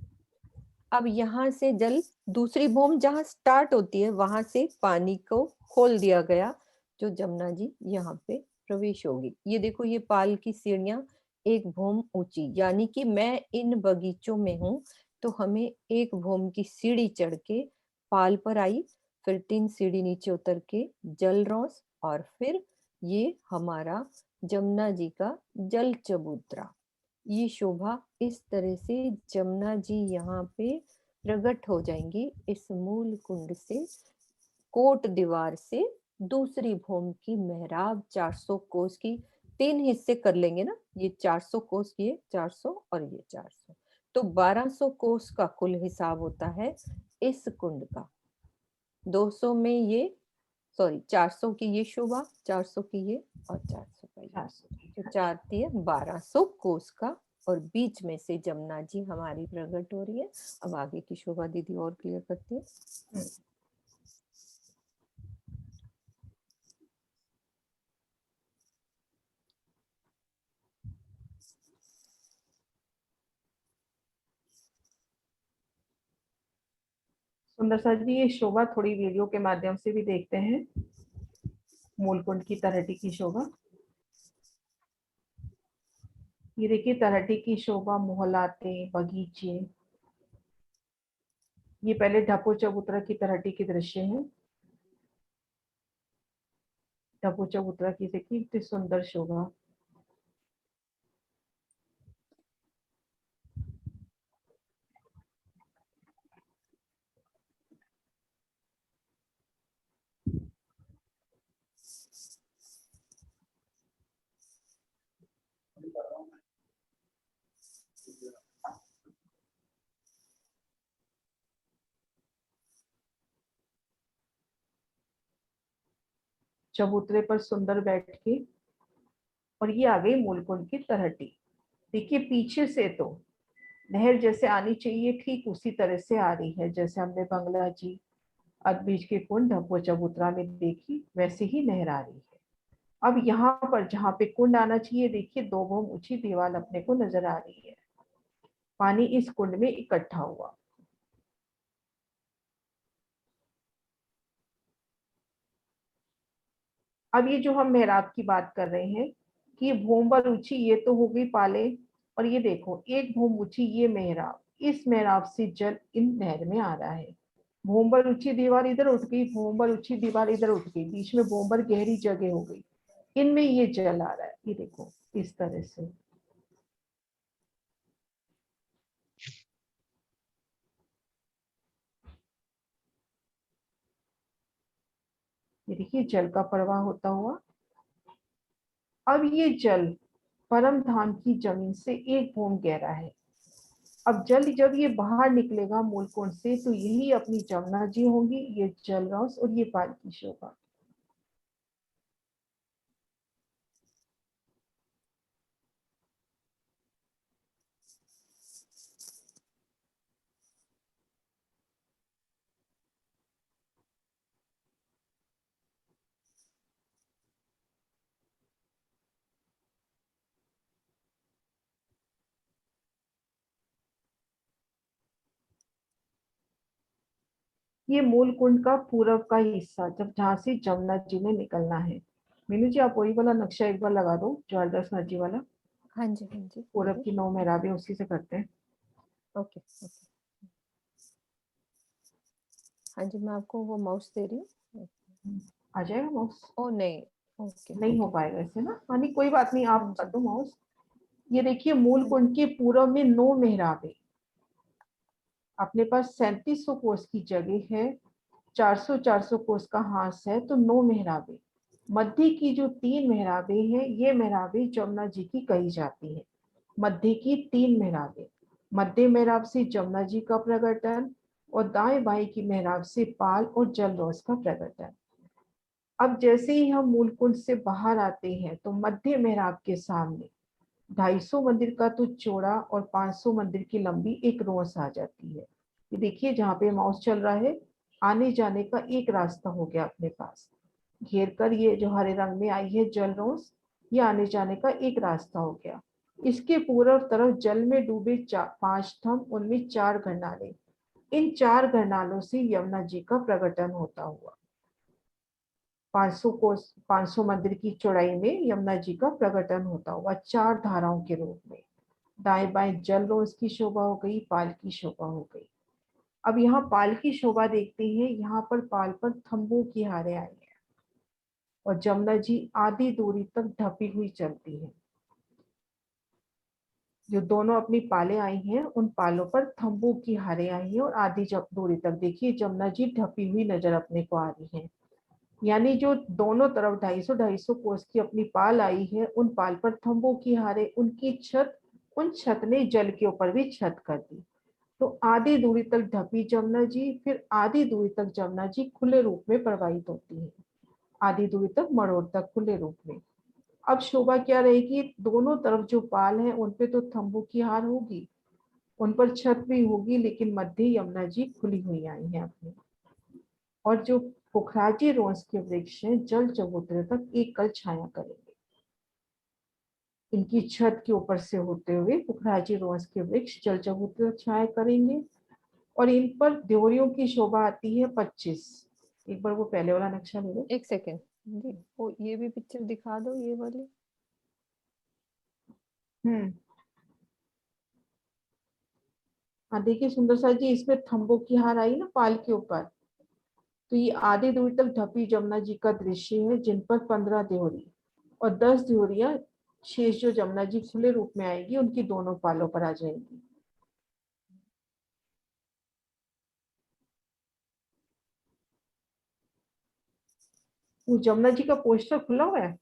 अब यहाँ से जल दूसरी भूमि जहाँ स्टार्ट होती है, वहां से पानी को खोल दिया गया, जो जमुना जी यहाँ पे प्रवेश होगी। ये देखो, ये पाल की सीढ़ियां एक भूमि ऊंची, यानी कि मैं इन बगीचों में हूँ, तो हमें एक भूमि की सीढ़ी चढ़ के पाल पर आई, फिर 3 सीढ़ी नीचे उतर के जल रौस, और फिर ये हमारा जमुना जी का जल चबूतरा। ये शोभा इस तरह से जमुना जी यहाँ पे प्रकट हो जाएंगी इस मूल कुंड से, कोट दीवार से दूसरी भूमि की मेहराब 400 कोस की। 3 हिस्से कर लेंगे ना, ये 400 कोस, ये 400 और ये 400, तो 1200 कोस का कुल हिसाब होता है इस कुंड का। 200 में ये, सॉरी 400 की ये शोभा, 400 की ये, और 400 का ये,
400।
तो 4×3 = 1200 कोस का। और बीच में से जमुना जी हमारी प्रकट हो रही है। अब आगे की शोभा दीदी और क्लियर करती है।
सुंदर सर जी, ये शोभा थोड़ी वीडियो के माध्यम से भी देखते हैं, मूलकुंड की तलहटी की शोभा। ये देखिए, तलहटी की शोभा, मोहलाते, बगीचे। ये पहले ढपो चबूतरा की तलहटी के दृश्य है। ढपो चबूतरा की देखिए कितनी सुंदर शोभा। चबूतरे पर सुंदर बैठ के, और ये आ गई मूलकुंड की तलहटी। देखिए, पीछे से तो नहर जैसे आनी चाहिए, ठीक उसी तरह से आ रही है, जैसे हमने बंगला जी, अदबीज के कुंड, ढपो चबूतरा में देखी, वैसे ही नहर आ रही है। अब यहाँ पर जहाँ पे कुंड आना चाहिए, देखिए 2 भूम ऊंची दीवार अपने को नजर आ रही है। पानी इस कुंड में इकट्ठा हुआ। अब ये जो हम मेहराब की बात कर रहे हैं, कि ये भूम पर ऊंची, ये तो हो गई पाले, और ये देखो एक भूम ऊंची ये मेहराब, इस मेहराब से जल इन नहर में आ रहा है। भूम पर ऊंची दीवार इधर उठ गई, भूम पर ऊंची दीवार इधर उठ गई, बीच में भूम पर गहरी जगह हो गई, इनमें ये जल आ रहा है। ये देखो इस तरह से। ये देखिए जल का प्रवाह होता हुआ। अब ये जल परम धाम की जमीन से 1 भूम गहरा है। अब जल जब ये बाहर निकलेगा मूलकुंड से, तो यही अपनी जमुना जी होंगी, ये जल रस और ये पाल की शोभा। ये मूल कुंड का पूरब का हिस्सा, जब जहाँ से जमुना जी ने निकलना है। मीनू जी, आप वही वाला नक्शा एक बार लगा दो, जो हरदास जी वाला।
हाँ जी
पूरब
बोलिए।
की 9 मेहराबें उसी से करते हैं।
Okay okay. हाँ जी, मैं आपको वो माउस दे रही हूँ।
आ जाएगा माउस?
ओ नहीं, ओके
नहीं हो
ओके।
पाएगा ऐसे ना, हाँ नहीं कोई बात नहीं,
हाँ
आप कर
जी
दो माउस। ये देखिए, मूल
हाँ जी।
कुंड के पूरब में 9 मेहराबें। अपने पास 3700 कोस की जगह है, 400 कोस का हास है, तो 9 मेहराबें। मध्य की जो 3 मेहराबें हैं, ये मेहराबें जमुना जी की कही जाती है। मध्य की 3 मेहराबें, मध्य मेहराब से जमुना जी का प्रकटन, और दाएं बाएं की मेहराब से पाल और जलरोज का प्रकटन। अब जैसे ही हम मूल कुंड से बाहर आते हैं, तो मध्य मेहराब के सामने 250 मंदिर का तो चौड़ा और 500 मंदिर की लंबी एक रोस आ जाती है। ये देखिए, जहाँ पे माउस चल रहा है, आने जाने का एक रास्ता हो गया अपने पास। घेर कर ये जो हरे रंग में आई है जल रोस, ये आने जाने का एक रास्ता हो गया। इसके पूर्व तरफ जल में डूबे 5 स्तंभ, उनमें 4 घरनाले। इन 4 घरनालों से यमुना जी का प्रकटन होता हुआ 500 मंदिर की चौड़ाई में यमुना जी का प्रकटन होता हुआ 4 धाराओं के रूप में। दाएं बाएं जल रोज की शोभा हो गई, पाल की शोभा हो गई। अब यहाँ पाल की शोभा देखते हैं। यहाँ पर पाल पर थंबों की हारे आई है, और जमुना जी आधी दूरी तक ढपी हुई चलती है। जो दोनों अपनी पाले आई हैं, उन पालों पर थंबों की हारे आई है, और आधी दूरी तक देखिए जमुना जी ढपी हुई नजर अपने को आ रही है। यानी जो दोनों तरफ 250 कोस की अपनी पाल आई है, उन पाल पर थंबों की हारे, उनकी छत, उन छत ने जल के ऊपर भी छत कर दी। तो आधी दूरी तक ढपी जमुना जी, फिर आधी दूरी तक जमुना जी खुले रूप में प्रवाहित होती है। आधी दूरी तक मरोड़ तक खुले रूप में। अब शोभा क्या रहेगी? दोनों तरफ जो पाल है, उन पे तो थंबों की हार होगी, उन पर छत भी होगी, लेकिन मध्य यमुना जी खुली हुई आई है अपनी। और जो पुखराजी रोज के वृक्ष हैं, जल चबूतरे तक एक कल छाया करेंगे। इनकी छत के ऊपर से होते हुए पुखराजी रोज के वृक्ष जल चबूतरे तक छाया करेंगे, और इन पर देवरियों की शोभा आती है 25। एक बार वो पहले वाला नक्शा ले लो।
एक सेकेंड जी, वो ये भी पिक्चर दिखा दो, ये वाली।
हम्म। हाँ देखिए सुंदर सा जी, इसमें थंबों की हार आई ना पाल के ऊपर। तो ये आधी दूरी तक ढपी जमुना जी का दृश्य है, जिन पर 15 देवरी और 10 देवरिया शेष जो जमुना जी खुले रूप में आएगी, उनकी दोनों पालों पर आ जाएगी। वो जमुना जी का पोस्टर खुला हुआ है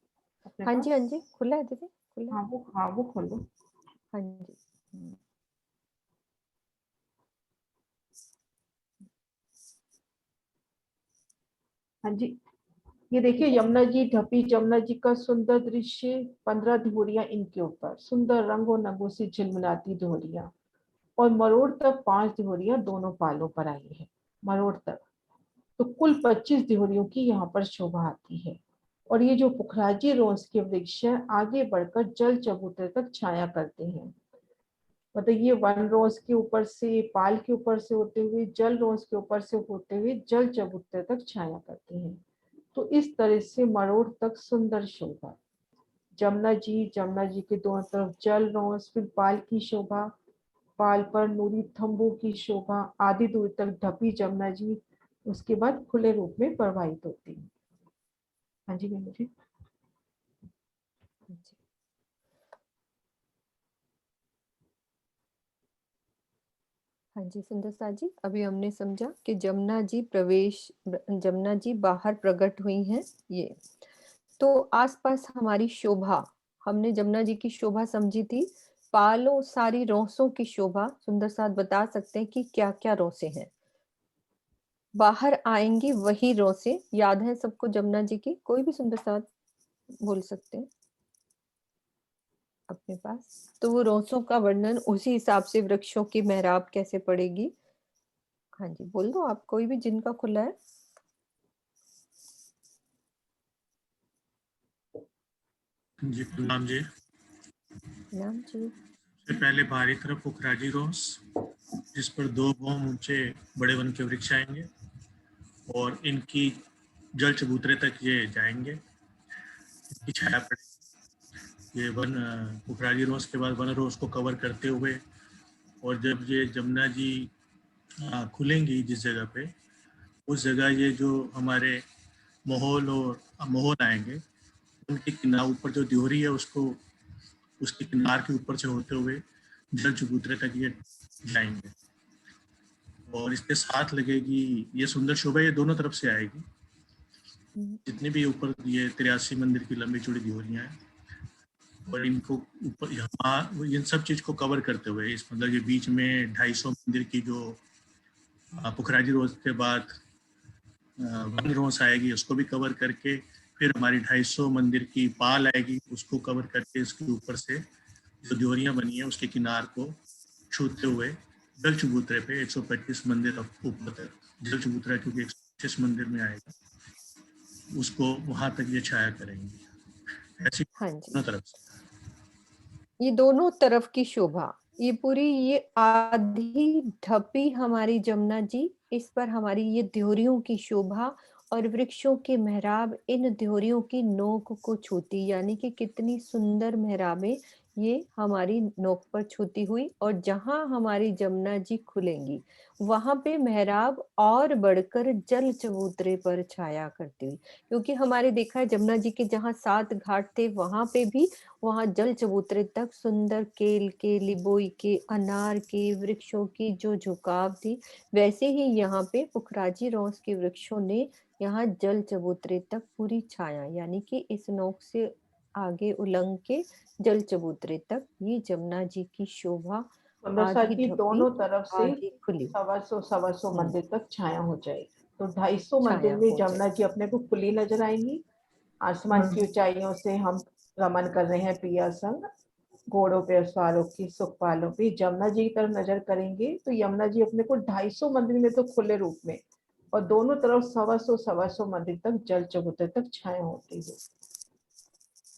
अपने
हाँ
पास?
जी खुला है दीदी, खुला है।
हाँ वो खोलो।
हाँ जी।
हाँ जी, ये देखिए
ठीक है।
यमुना जी ढपी, जमुना जी का सुंदर दृश्य, 15 धुरियां इनके ऊपर, सुंदर रंगों नगों से झिलमिलाती धुरियां, और मरोड़ तक 5 धुरियां दोनों पालों पर आई है, मरोड़ तक। तो कुल 25 देहरियों की यहाँ पर शोभा आती है। और ये जो पुखराजी रोज के वृक्ष है, आगे बढ़कर जल चबूतरे तक छाया करते हैं। मतलब ये वन रोज के ऊपर से, पाल के ऊपर से होते हुए, जल रोज के ऊपर से होते हुए जल चबूतरे तक छाया करते हैं। तो इस तरह से मरोड़ तक सुंदर शोभा। जमुना जी के दोनों तरफ जल रोज, फिर पाल की शोभा, पाल पर नूरी थंबों की शोभा, आधी दूर तक ढपी जमुना जी, उसके बाद खुले रूप में प्रवाहित होती है। हाँ जी मीनू जी।
हाँ जी। हाँ जी सुंदर सा जी, अभी हमने समझा कि जमुना जी बाहर प्रकट हुई हैं। ये तो आसपास हमारी शोभा, हमने जमुना जी की शोभा समझी थी। पालों सारी रोसों की शोभा, सुंदर साथ बता सकते हैं कि क्या क्या रोसे हैं? बाहर आएंगी वही रोसे, याद है सबको जमुना जी की? कोई भी सुंदर साथ बोल सकते हैं अपने पास। तो वो रोसों का वर्णन उसी हिसाब से वृक्षों की मेहराब कैसे पड़ेगी। हाँ जी बोल दो आप, कोई भी जिनका खुला है।
जी गुलाम जी।
नाम जी।
सबसे पहले बाहरी तरफ पुखराजी रोस, जिस पर 2 बौम ऊंचे बड़े वन के वृक्ष आएंगे। और इनकी जल चबूतरे तक ये जाएंगे, इनकी छाया पड़ेगी। ये पुखराजी रोज के बाद वन रोज को कवर करते हुए, और जब ये जमुना जी खुलेंगी जिस जगह पे, उस जगह ये जो हमारे मोहल आएंगे, उनके किनारे ऊपर जो द्योरी है उसको, उसके किनार के ऊपर से होते हुए जल चबूतरे तक ये जाएंगे। और इसके साथ लगेगी ये सुंदर शोभा, ये दोनों तरफ से आएगी। जितने भी ऊपर ये 83 मंदिर की लंबी चौड़ी द्योरियां हैं, और इनको ऊपर यहाँ इन सब चीज को कवर करते हुए, इस मतलब ये बीच में 250 मंदिर की जो पुखराजी रोज के बाद वन रोज आएगी, उसको भी कवर करके, फिर हमारी 250 मंदिर की पाल आएगी, उसको कवर करके इसके ऊपर से जो द्योरियां बनी है उसके किनार को छूते हुए जल चबूतरे पे 125 मंदिर ऊपर तक जल चबूतरा, क्योंकि 125 मंदिर में आएगा, उसको वहां तक ये छाया करेंगी। ऐसी
हाँ जी,
दोनों तरफ से
ये दोनों तरफ की शोभा, ये पूरी ये आधी ढपी हमारी जमुना जी, इस पर हमारी ये द्योरियों की शोभा और वृक्षों के मेहराब इन द्योरियों की नोक को छूती, यानी कि कितनी सुंदर मेहराबें ये हमारी नोक पर छूती हुई, और जहां हमारी जमुना जी खुलेंगी वहां पे मेहराब और बढ़कर जल चबूतरे पर छाया करती हुई, क्योंकि हमारे देखा है जमुना जी के जहाँ 7 घाट थे वहां पे भी वहां जल चबूतरे तक सुंदर केल के, लिबोई के, अनार के वृक्षों की जो झुकाव थी, वैसे ही यहाँ पे पुखराजी रोस के वृक्षों ने यहाँ जल चबूतरे तक पूरी छाया, यानी कि इस नोक से आगे उलंग के जल चबूतरे तक ये जमुना जी की शोभा
सुंदर सा
आधी
जी
ढपी
दोनों तरफ से
आधी खुली
125 मंदिर तक छाया हो जाएगी। तो 250 मंदिर
छाया
में
हो
जमुना जी
जाएगी।
अपने को खुली नजर आएंगी। आसमान की ऊंचाइयों से हम रमन कर रहे हैं पिया संग, घोड़ों पे सवारों की सुखपालों पे जमुना जी की तरफ नजर करेंगे तो यमुना जी अपने को 250 मंदिर में तो खुले रूप में, और दोनों तरफ 125 मंदिर तक जल चबूतरे तक छाया होती है।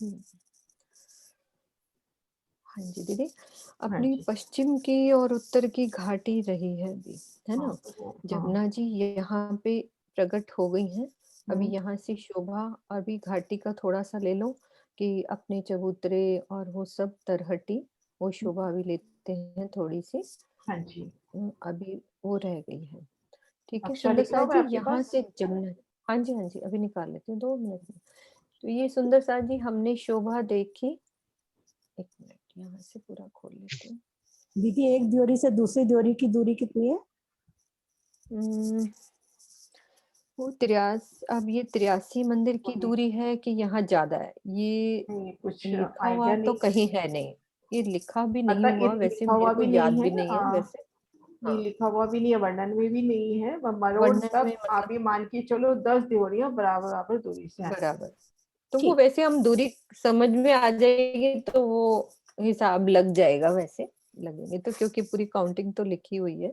हम्म, हाँ जी दीदी,
हाँ
अपनी
जी।
पश्चिम की और उत्तर की घाटी रही है अभी, है
हाँ
ना?
हाँ।
जमुना जी यहाँ पे प्रकट हो गई हैं। अभी
हम्म,
यहाँ से शोभा, अभी घाटी का थोड़ा सा ले लो कि अपने चबूतरे और वो सब तरहटी, वो शोभा अभी लेते हैं थोड़ी सी।
हाँ जी।
अभी वो रह गई है। ठीक है
नक्शा
सुंदर
लिख लो
सार
मैं
जी,
आपके
यहाँ
पास।
से जमुना, हाँ जी हाँ जी, अभी निकाल लेती हूँ 2 मिनट में। तो ये सुंदर सार जी हमने शोभा देखी, 1 मिनट यहाँ से पूरा खोल लेती हूँ।
दीदी एक द्योरी से दूसरी द्योरी की दूरी कितनी है?
वो 83, अब ये 83 मंदिर की
बोलिए।
दूरी है कि यहाँ ज्यादा है, ये
नहीं कुछ
लिखा हुआ
आइडिया
तो
नहीं,
कहीं है नहीं, ये लिखा भी नहीं
मतलब
हुआ, वैसे
लिखा
मेरे
हुआ
को
भी नहीं
याद भी
है।
नहीं है वैसे।
नहीं
हाँ,
लिखा हुआ भी नहीं है, वर्णन में भी नहीं है, मरोड़
वर्णन में
तब आप
मतलब
ये मान के चलो 10 द्योड़ियां बराबर बराबर दूरी से आएंगी।
बराबर, तो वो
ठीक।
वैसे हम दूरी समझ में आ जाएगी तो वो हिसाब लग जाएगा, वैसे लगेंगे तो, क्योंकि पूरी काउंटिंग तो लिखी हुई है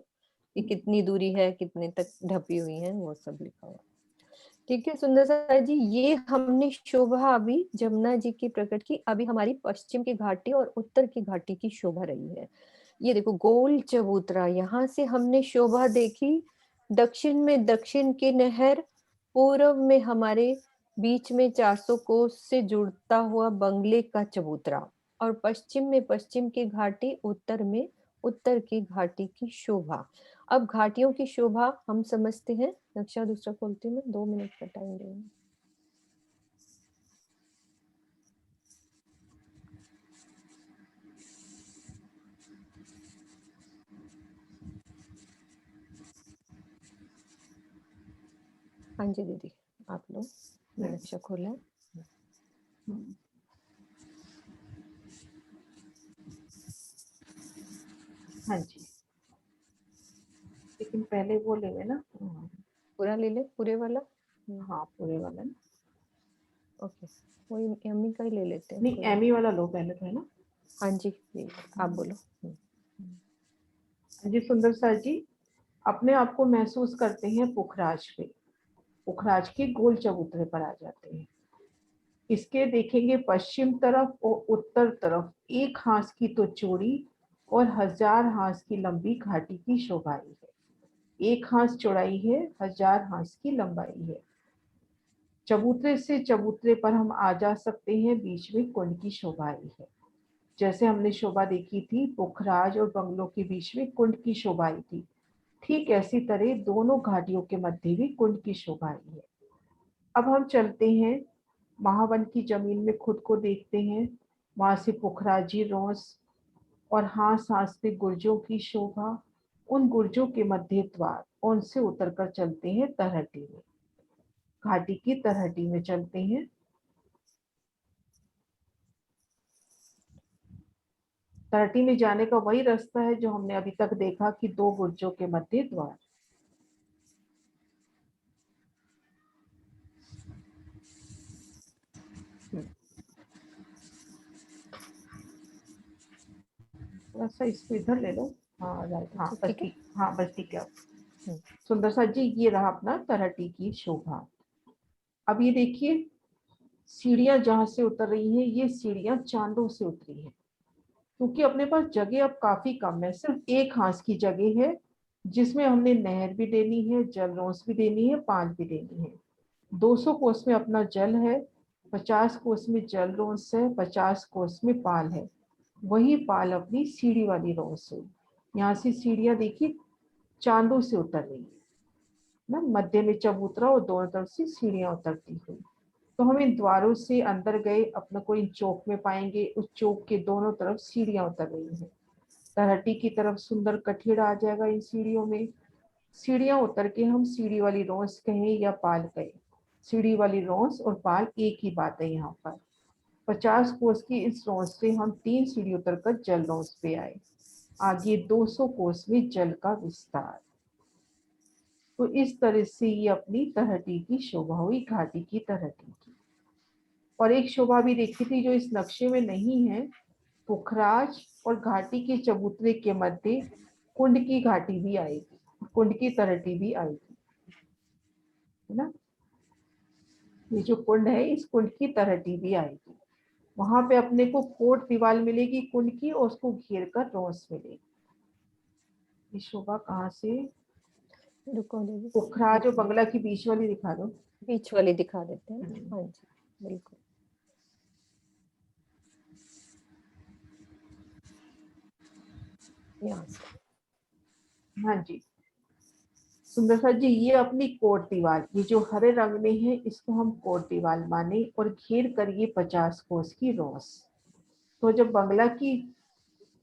कि कितनी दूरी है, कितने तक ढपी हुई है, वो सब लिखा हुआ है। ठीक है सुंदर सा जी, ये हमने शोभा अभी जमुना जी की प्रकट की, अभी हमारी पश्चिम की घाटी और उत्तर की घाटी की शोभा रही है। ये देखो गोल चबूतरा, यहाँ से हमने शोभा देखी। दक्षिण में दक्षिण की नहर, पूर्व में हमारे बीच में 400 कोस से जुड़ता हुआ बंगले का चबूतरा, और पश्चिम में पश्चिम की घाटी, उत्तर में उत्तर की घाटी की शोभा। अब घाटियों की शोभा हम समझते हैं। नक्शा दूसरा खोलती हूँ मैं, 2 मिनट का टाइम देंगे। हाँ जी दीदी, आप लोग, मैं नक्शा खोला है।
हाँ जी, लेकिन पहले वो ले लेना।
पूरा ले ले, पूरे वाला।
हाँ पूरे वाला ना।
ओके, वही एमी का ही ले लेते हैं
नहीं
पूरा।
एमी वाला लो पहले तो, है ना।
हाँ जी, ये आप बोलो।
हाँ जी सुंदर सर जी, अपने आप को महसूस करते हैं पुखराज पे, पुखराज के गोल चबूतरे पर आ जाते हैं। इसके देखेंगे पश्चिम तरफ और उत्तर तरफ 1 हाथ की तो चौड़ी और 1000 हाथ की लंबी घाटी की शोभा है। एक हाथ चौड़ाई है, 1000 हाथ की लंबाई है। चबूतरे से चबूतरे पर हम आ जा सकते हैं, बीच में कुंड की शोभा आई है। जैसे हमने शोभा देखी थी पुखराज और बंगलों के बीच में कुंड की शोभा आई थी, ठीक ऐसी तरह दोनों घाटियों के मध्य भी कुंड की शोभा आई है। अब हम चलते हैं महावन की जमीन में, खुद को देखते हैं। वहां से पुखराजी रोस और हास हास पे गुर्जों की शोभा, उन गुर्जों के मध्य द्वार, और उनसे उतरकर चलते हैं तरहटी में, घाटी की तरहटी में चलते हैं। तरहटी में जाने का वही रास्ता है जो हमने अभी तक देखा कि दो गुर्जों के मध्य द्वार। थोड़ा सा इसको इधर ले लो। हाँ राइट, हाँ बस
ठीक है।
ठीक, हाँ बस ठीक है। सुंदर सा जी, ये रहा अपना तरहटी की शोभा। अब ये देखिए सीढ़ियां जहां से उतर रही हैं, ये सीढ़ियां चांदों से उतरी हैं, क्योंकि अपने पास जगह अब काफी कम है, सिर्फ एक हाथ की जगह है, जिसमें हमने नहर भी देनी है, जल रोस भी देनी है, पाल भी देनी है। 200 कोस में अपना जल है, 50 कोस में जल रोस है, 50 कोस में पाल है। वही पाल अपनी सीढ़ी वाली रोस है। यहाँ से सीढ़ियां देखिए चांदों से उतर रही है ना, मध्य में चबूतरा और दोनों तरफ से सीढ़ियां उतरती हुई। तो हम इन द्वारों से अंदर गए, अपने को इन चौक में पाएंगे, उस चौक के दोनों तरफ सीढ़ियां उतर रही हैं। तरहटी की तरफ सुंदर कठेड़ा आ जाएगा इन सीढ़ियों में। सीढ़ियां उतर के हम सीढ़ी वाली रोंस कहें या पाल कहें, सीढ़ी वाली रोंस और पाल एक ही बात है यहाँ पर। 50 कोस की इस रोंस से हम 3 सीढ़ी उतरकर जल रोंस पे आए। आगे 200 कोस में जल का विस्तार। तो इस तरह से ये अपनी तरहटी की शोभा हुई, घाटी की तरहटी की। और एक शोभा भी देखी थी जो इस नक्शे में नहीं है, पुखराज और घाटी के चबूतरे के मध्य कुंड की घाटी भी आएगी, कुंड की तरहटी भी आएगी, है ना। ये जो कुंड है, इस कुंड की तरहटी भी आएगी। वहां पे अपने को कोट दीवार मिलेगी कुंड की, और उसको घेर कर रोस मिलेगी। ये शोभा कहाँ से,
रुको दीदी,
पुखराज
एक
और
मिनट,
बंगला की बीच वाली दिखा दो।
बीच वाली दिखा देते हैं। हाँ जी, बिल्कुल। यहाँ से।
हाँ जी सुंदर सर जी, ये अपनी कोट दीवार, ये जो हरे रंग में है इसको हम कोट दीवार माने, और घेर कर ये 50 कोस की रोस। तो जब बंगला की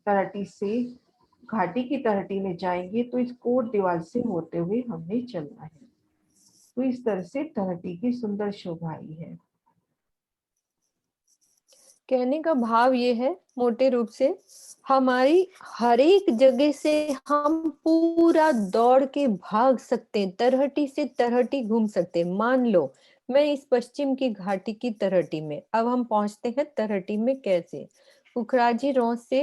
तरहटी से घाटी की तरहटी में जाएंगे तो इस कोट दीवार से होते हुए हमने चलना है। तो इस तरह से तरहटी की सुंदर शोभा आई है।
कहने का भाव ये है मोटे रूप से, हमारी हर एक जगह से हम पूरा दौड़ के भाग सकते हैं, तरहटी से तरहटी घूम सकते हैं। मान लो मैं इस पश्चिम की घाटी की तरहटी में, अब हम पहुंचते हैं तरहटी में कैसे। पुखराजी रोस से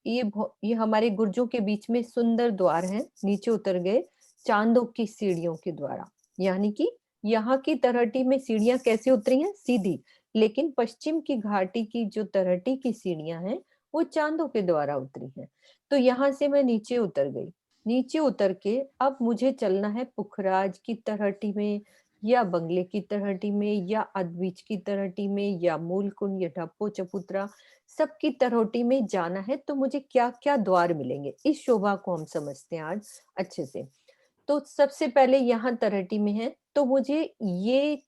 ये हमारे गुर्जों के बीच में सुंदर द्वार है, नीचे उतर गए चांदों की सीढ़ियों के द्वारा। यानी कि यहाँ की तरहटी में सीढ़ियां कैसे उतरी हैं, सीधी। लेकिन पश्चिम की घाटी की जो तरहटी की सीढ़ियां हैं वो चांदों के द्वारा उतरी हैं। तो यहाँ से मैं नीचे उतर गई। नीचे उतर के अब मुझे चलना है पुखराज की तरहटी में, या बंगले की तरहटी में, या अद्विज की तरहटी में, या मूलकुंड या ढप्पो चपुत्रा, सबकी तरहटी में जाना है। तो मुझे क्या क्या द्वार मिलेंगे, इस शोभा को हम समझते हैं आज अच्छे से। तो सबसे पहले यहाँ तरहटी में है, तो मुझे ये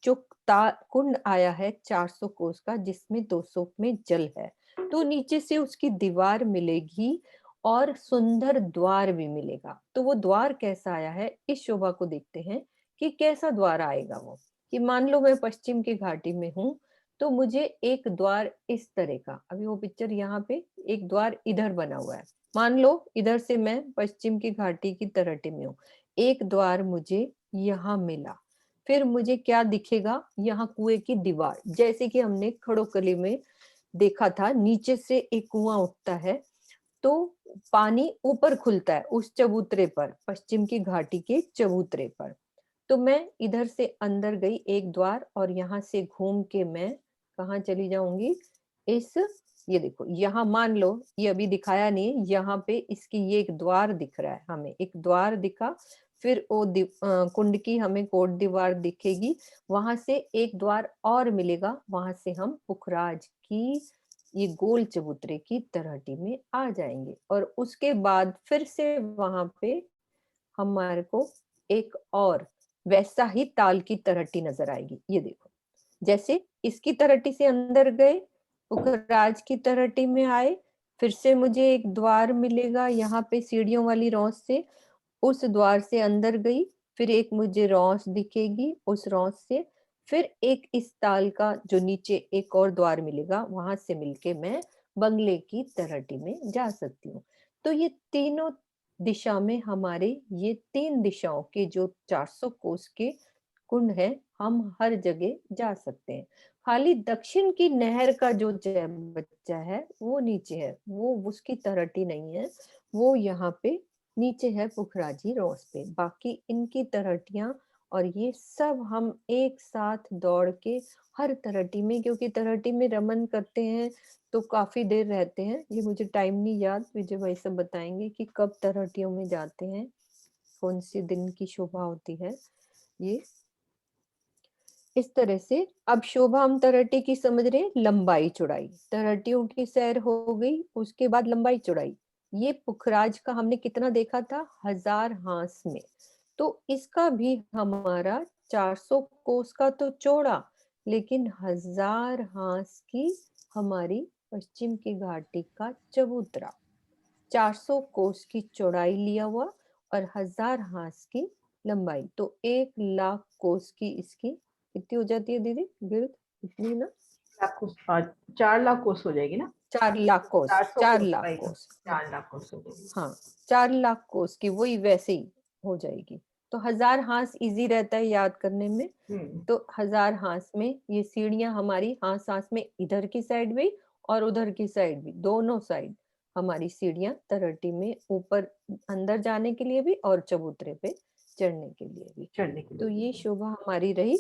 जो कुंड आया है 400 कोस का, जिसमें 200 में जल है, तो नीचे से उसकी दीवार मिलेगी और सुंदर द्वार भी मिलेगा। तो वो द्वार कैसा आया है, इस शोभा को देखते हैं कि कैसा द्वार आएगा वो। कि मान लो मैं पश्चिम की घाटी में हूँ, तो मुझे एक द्वार इस तरह का, अभी वो पिक्चर यहाँ पे एक द्वार इधर बना हुआ है, मान लो इधर से मैं पश्चिम की घाटी की तरहटी में हूँ, एक द्वार मुझे यहाँ मिला। फिर मुझे क्या दिखेगा, यहाँ कुएं की दीवार, जैसे कि हमने खड़ोकली में देखा था, नीचे से एक कुआं उठता है तो पानी ऊपर खुलता है उस चबूतरे पर, पश्चिम की घाटी के चबूतरे पर। तो मैं इधर से अंदर गई एक द्वार, और यहाँ से घूम के मैं कहाँ चली जाऊंगी, इस ये देखो, यहाँ मान लो ये अभी दिखाया नहीं है, यहाँ पे इसकी ये एक द्वार दिख रहा है, हमें एक द्वार दिखा, फिर वो कुंड की हमें कोट दीवार दिखेगी, वहां से एक द्वार और मिलेगा, वहां से हम पुखराज की ये गोल चबूतरे की तलहटी में आ जाएंगे। और उसके बाद फिर से वहां पे हमारे को एक और वैसा ही ताल की तलहटी नजर आएगी। ये देखो, जैसे इसकी तलहटी से अंदर गए, पुखराज की तलहटी में आए, फिर से मुझे एक द्वार मिलेगा यहाँ पे सीढ़ियों वाली रौस से, उस द्वार से अंदर गई, फिर एक मुझे रौस दिखेगी, उस रौस से फिर एक इस ताल का जो नीचे एक और द्वार मिलेगा, वहां से मिलके मैं बंगले की तलहटी में जा सकती हूँ। तो ये तीनों दिशा में हमारे ये 3 दिशाओं के जो 400 कोस के कुंड है, हम हर जगह जा सकते हैं। खाली दक्षिण की नहर का जो जय बच्चा है वो नीचे है, वो उसकी तलहटी नहीं है, वो यहाँ पे नीचे है पुखराजी रोस पे। बाकी इनकी तलहटियां और ये सब हम एक साथ दौड़ के हर तलहटी में, क्योंकि तलहटी में रमन करते हैं तो काफी देर रहते हैं, ये मुझे टाइम नहीं याद, विजय भाई सब बताएंगे कि कब तलहटियों में जाते हैं, कौन से दिन की शोभा होती है ये। इस तरह से अब शोभा हम तलहटी की समझ रहे हैं, लंबाई चौड़ाई, तलहटियों की सैर हो गई, उसके बाद लंबाई चौड़ाई। ये पुखराज का हमने कितना देखा था, 1000 हांस में, तो इसका भी हमारा 400 कोस का तो चौड़ा, लेकिन 1000 हांस की हमारी पश्चिम की घाटी का चबूतरा, 400 कोस की चौड़ाई लिया हुआ और 1000 हांस की लंबाई, तो 1 लाख कोस की इसकी कितनी हो जाती है दीदी गिर्द, इतनी ना,
लाख कोस, 4 लाख कोस हो जाएगी ना।
4 लाख कोस,
400
चार
कोस
लाख
पाएगा,
कोस हाँ,
4 लाख कोस हो जाएगी।
हाँ 4 लाख कोस की वही वैसे ही हो जाएगी। तो 1000 हांस इजी रहता है याद करने में, तो 1000 हांस में ये सीढ़ियां हमारी हांस हांस में इधर की साइड भी और उधर की साइड भी, दोनों साइड हमारी सीढ़ियां तलहटी में ऊपर अंदर जाने के लिए भी और चबूतरे पे चढ़ने के लिए भी।
चढ़ने के
तो
लिए
ये शोभा हमारी रही।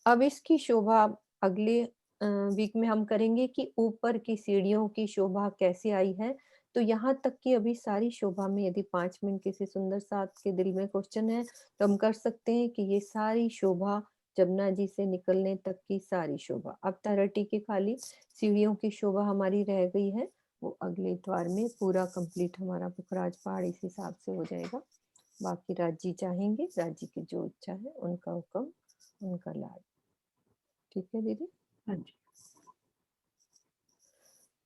अब इसकी शोभा अगले वीक में हम करेंगे कि ऊपर की सीढ़ियों की शोभा कैसे आई है। तो यहाँ तक कि अभी सारी शोभा में यदि 5 मिनट किसी सुंदर सा आपके दिल में क्वेश्चन है तो हम कर सकते हैं कि ये सारी शोभा जमुना जी से निकलने तक की सारी शोभा, अब तलहटी की खाली सीढ़ियों की शोभा हमारी रह गई है, वो अगले द्वार में पूरा कंप्लीट हमारा पुखराज पहाड़ इस हिसाब से हो जाएगा। बाकी राजी चाहेंगे, राजी की जो इच्छा है उनका हुक्म उनका लाड। ठीक है दीदी,
हाँ जी।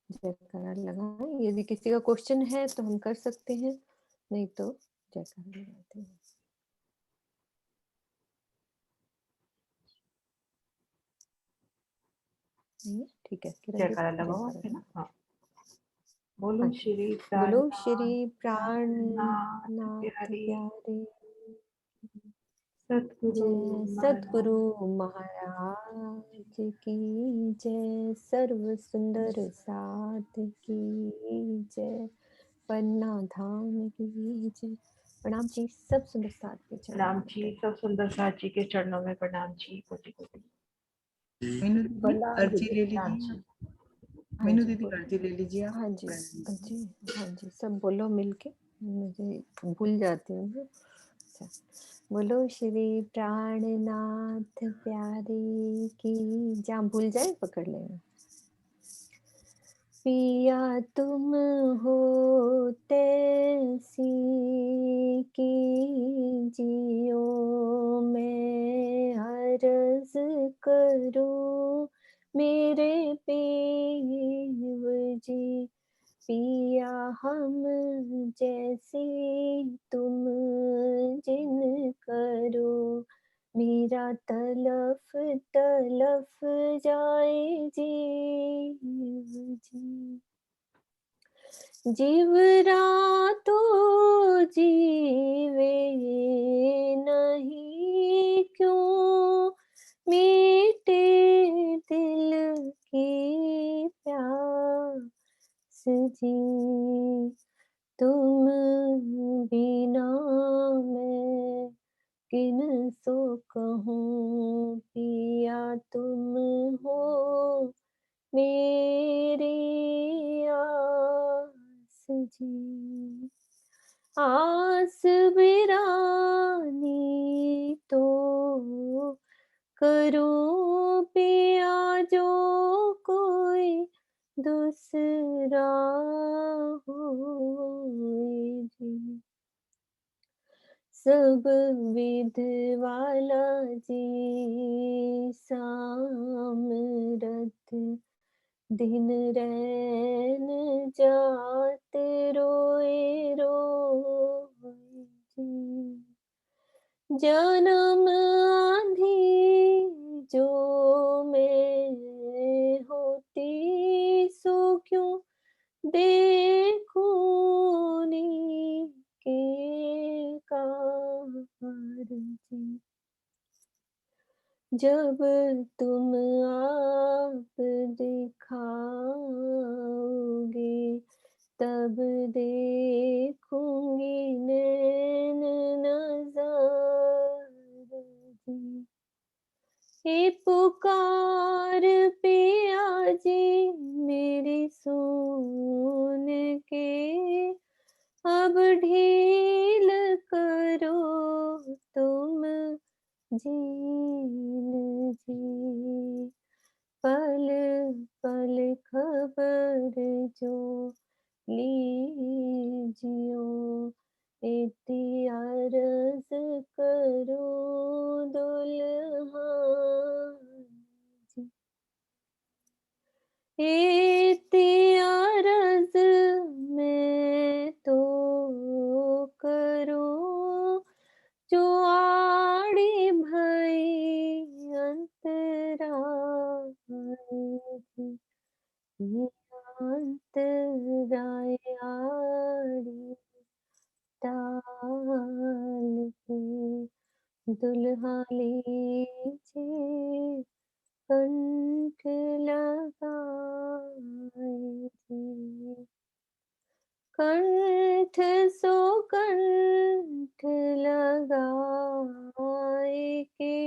जयकारा लगाएं, यदि किसी का क्वेश्चन है तो हम कर सकते हैं, नहीं तो जयकारा लगाते हैं। नहीं है? ठीक है किरण
जयकारा
दीदी,
लगाओ
जयकारा
है ना।
लगाओ।
हाँ, बोलो
हाँ जी,
श्री
बोलो
प्राणनाथ
श्री
नाथ
प्राणनाथ
प्यारे
प्यारे
सतगुरु
जय
महाराज।
सतगुरु महाराज की जय, सर्व सुंदर साध की जय, पन्ना धाम की जय। प्रणाम जी, सब सुंदर साध के चरणों
प्रणाम
में
जी,
बैठ।
सब सुंदर साथ जी के चरणों में प्रणाम जी, कोटि कोटि
जी।
मीनू दीदी
प्रणाम
अर्जी
दीदी,
ले
प्रणाम
लीजिए
जी।
आप।
हाँ
मीनू
जी
दीदी अर्जी ले लीजिए आप।
हाँ जी
प्रणाम
हाँ
जी।
जी हाँ जी, सब बोलो मिलके, मुझे भूल जाती हूँ ना। अच्छा, बोलो श्री प्राणनाथ प्यारे की, जहाँ भूल जाए पकड़ लेना। पिया तुम हो तैसी की जियो, मैं अर्ज करूं मेरे पीव जी, पिया हम जैसे तुम जिन करो, मेरा तलफ तलफ जाए जीव जी, जीवरा तो जीवे नहीं क्यों, मीटे दिल की प्यास जी, तुम बिना मैं किन सो कहूँ, पिया तुम हो मेरी आस जी। आस बिरानी तो करूं पिया जो कोई दूसरा होए जी। सब विध वाला जी सामरथ दिन रैन जात रोए रोए जी। जन्म आंधी जो मैं होती सो क्यों देखूनी के कार जी। जब तुम आप दिखाओगे तब देखूंगी नैन नजर जी। हे पुकार पिया जी मेरी सुन के अब ढील करो तुम झील जी। पल पल खबर जो लीजियो इति अर्ज करो दुल्हा जी। इति अर्ज मैं तो करूं जो आड़ी भई अंतराई जी। ये अंतराय आड़ी टाल के दुल्हा लीजे कंठ लगाए जी। कंठ सो कंठ लगाए के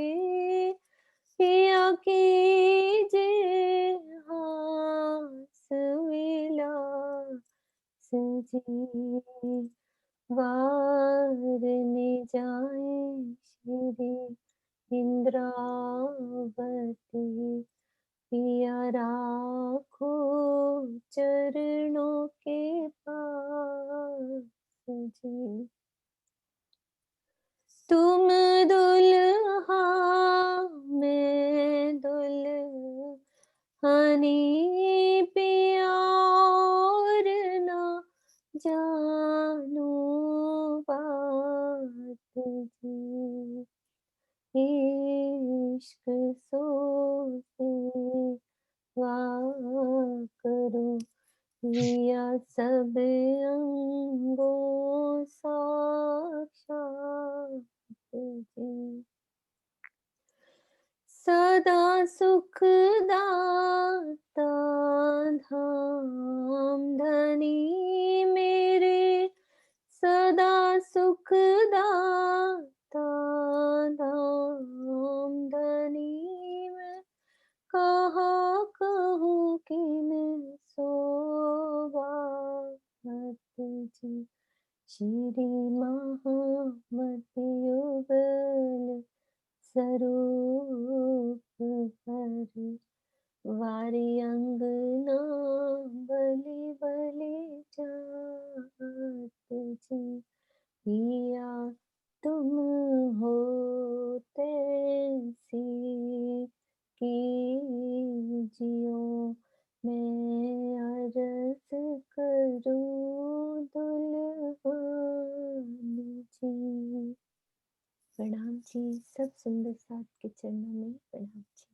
पिया कीजे हास विलास जी। वारने जाए श्री इंद्रावती पिया राखो चरणों के पास जी। तुम दुल्हा मैं दुल्हनी पिया और ना जानू बात जी। इश्क सोते करो लिया सब अंगों साक्षात जी। सदा सुखदाता धाम धनी मेरे सदा सुखदाता धाम धनी मैं कहा कहूँ किन सोबात जी। श्री महामति युगल स्वरूप पर वारी अंगना बलि बलि जात जी। पिया तुम हो तैसी कीजियो मैं अर्ज करूं दुल्हन जी। प्रणाम जी। सब सुंदर साथ के चरणों में प्रणाम जी।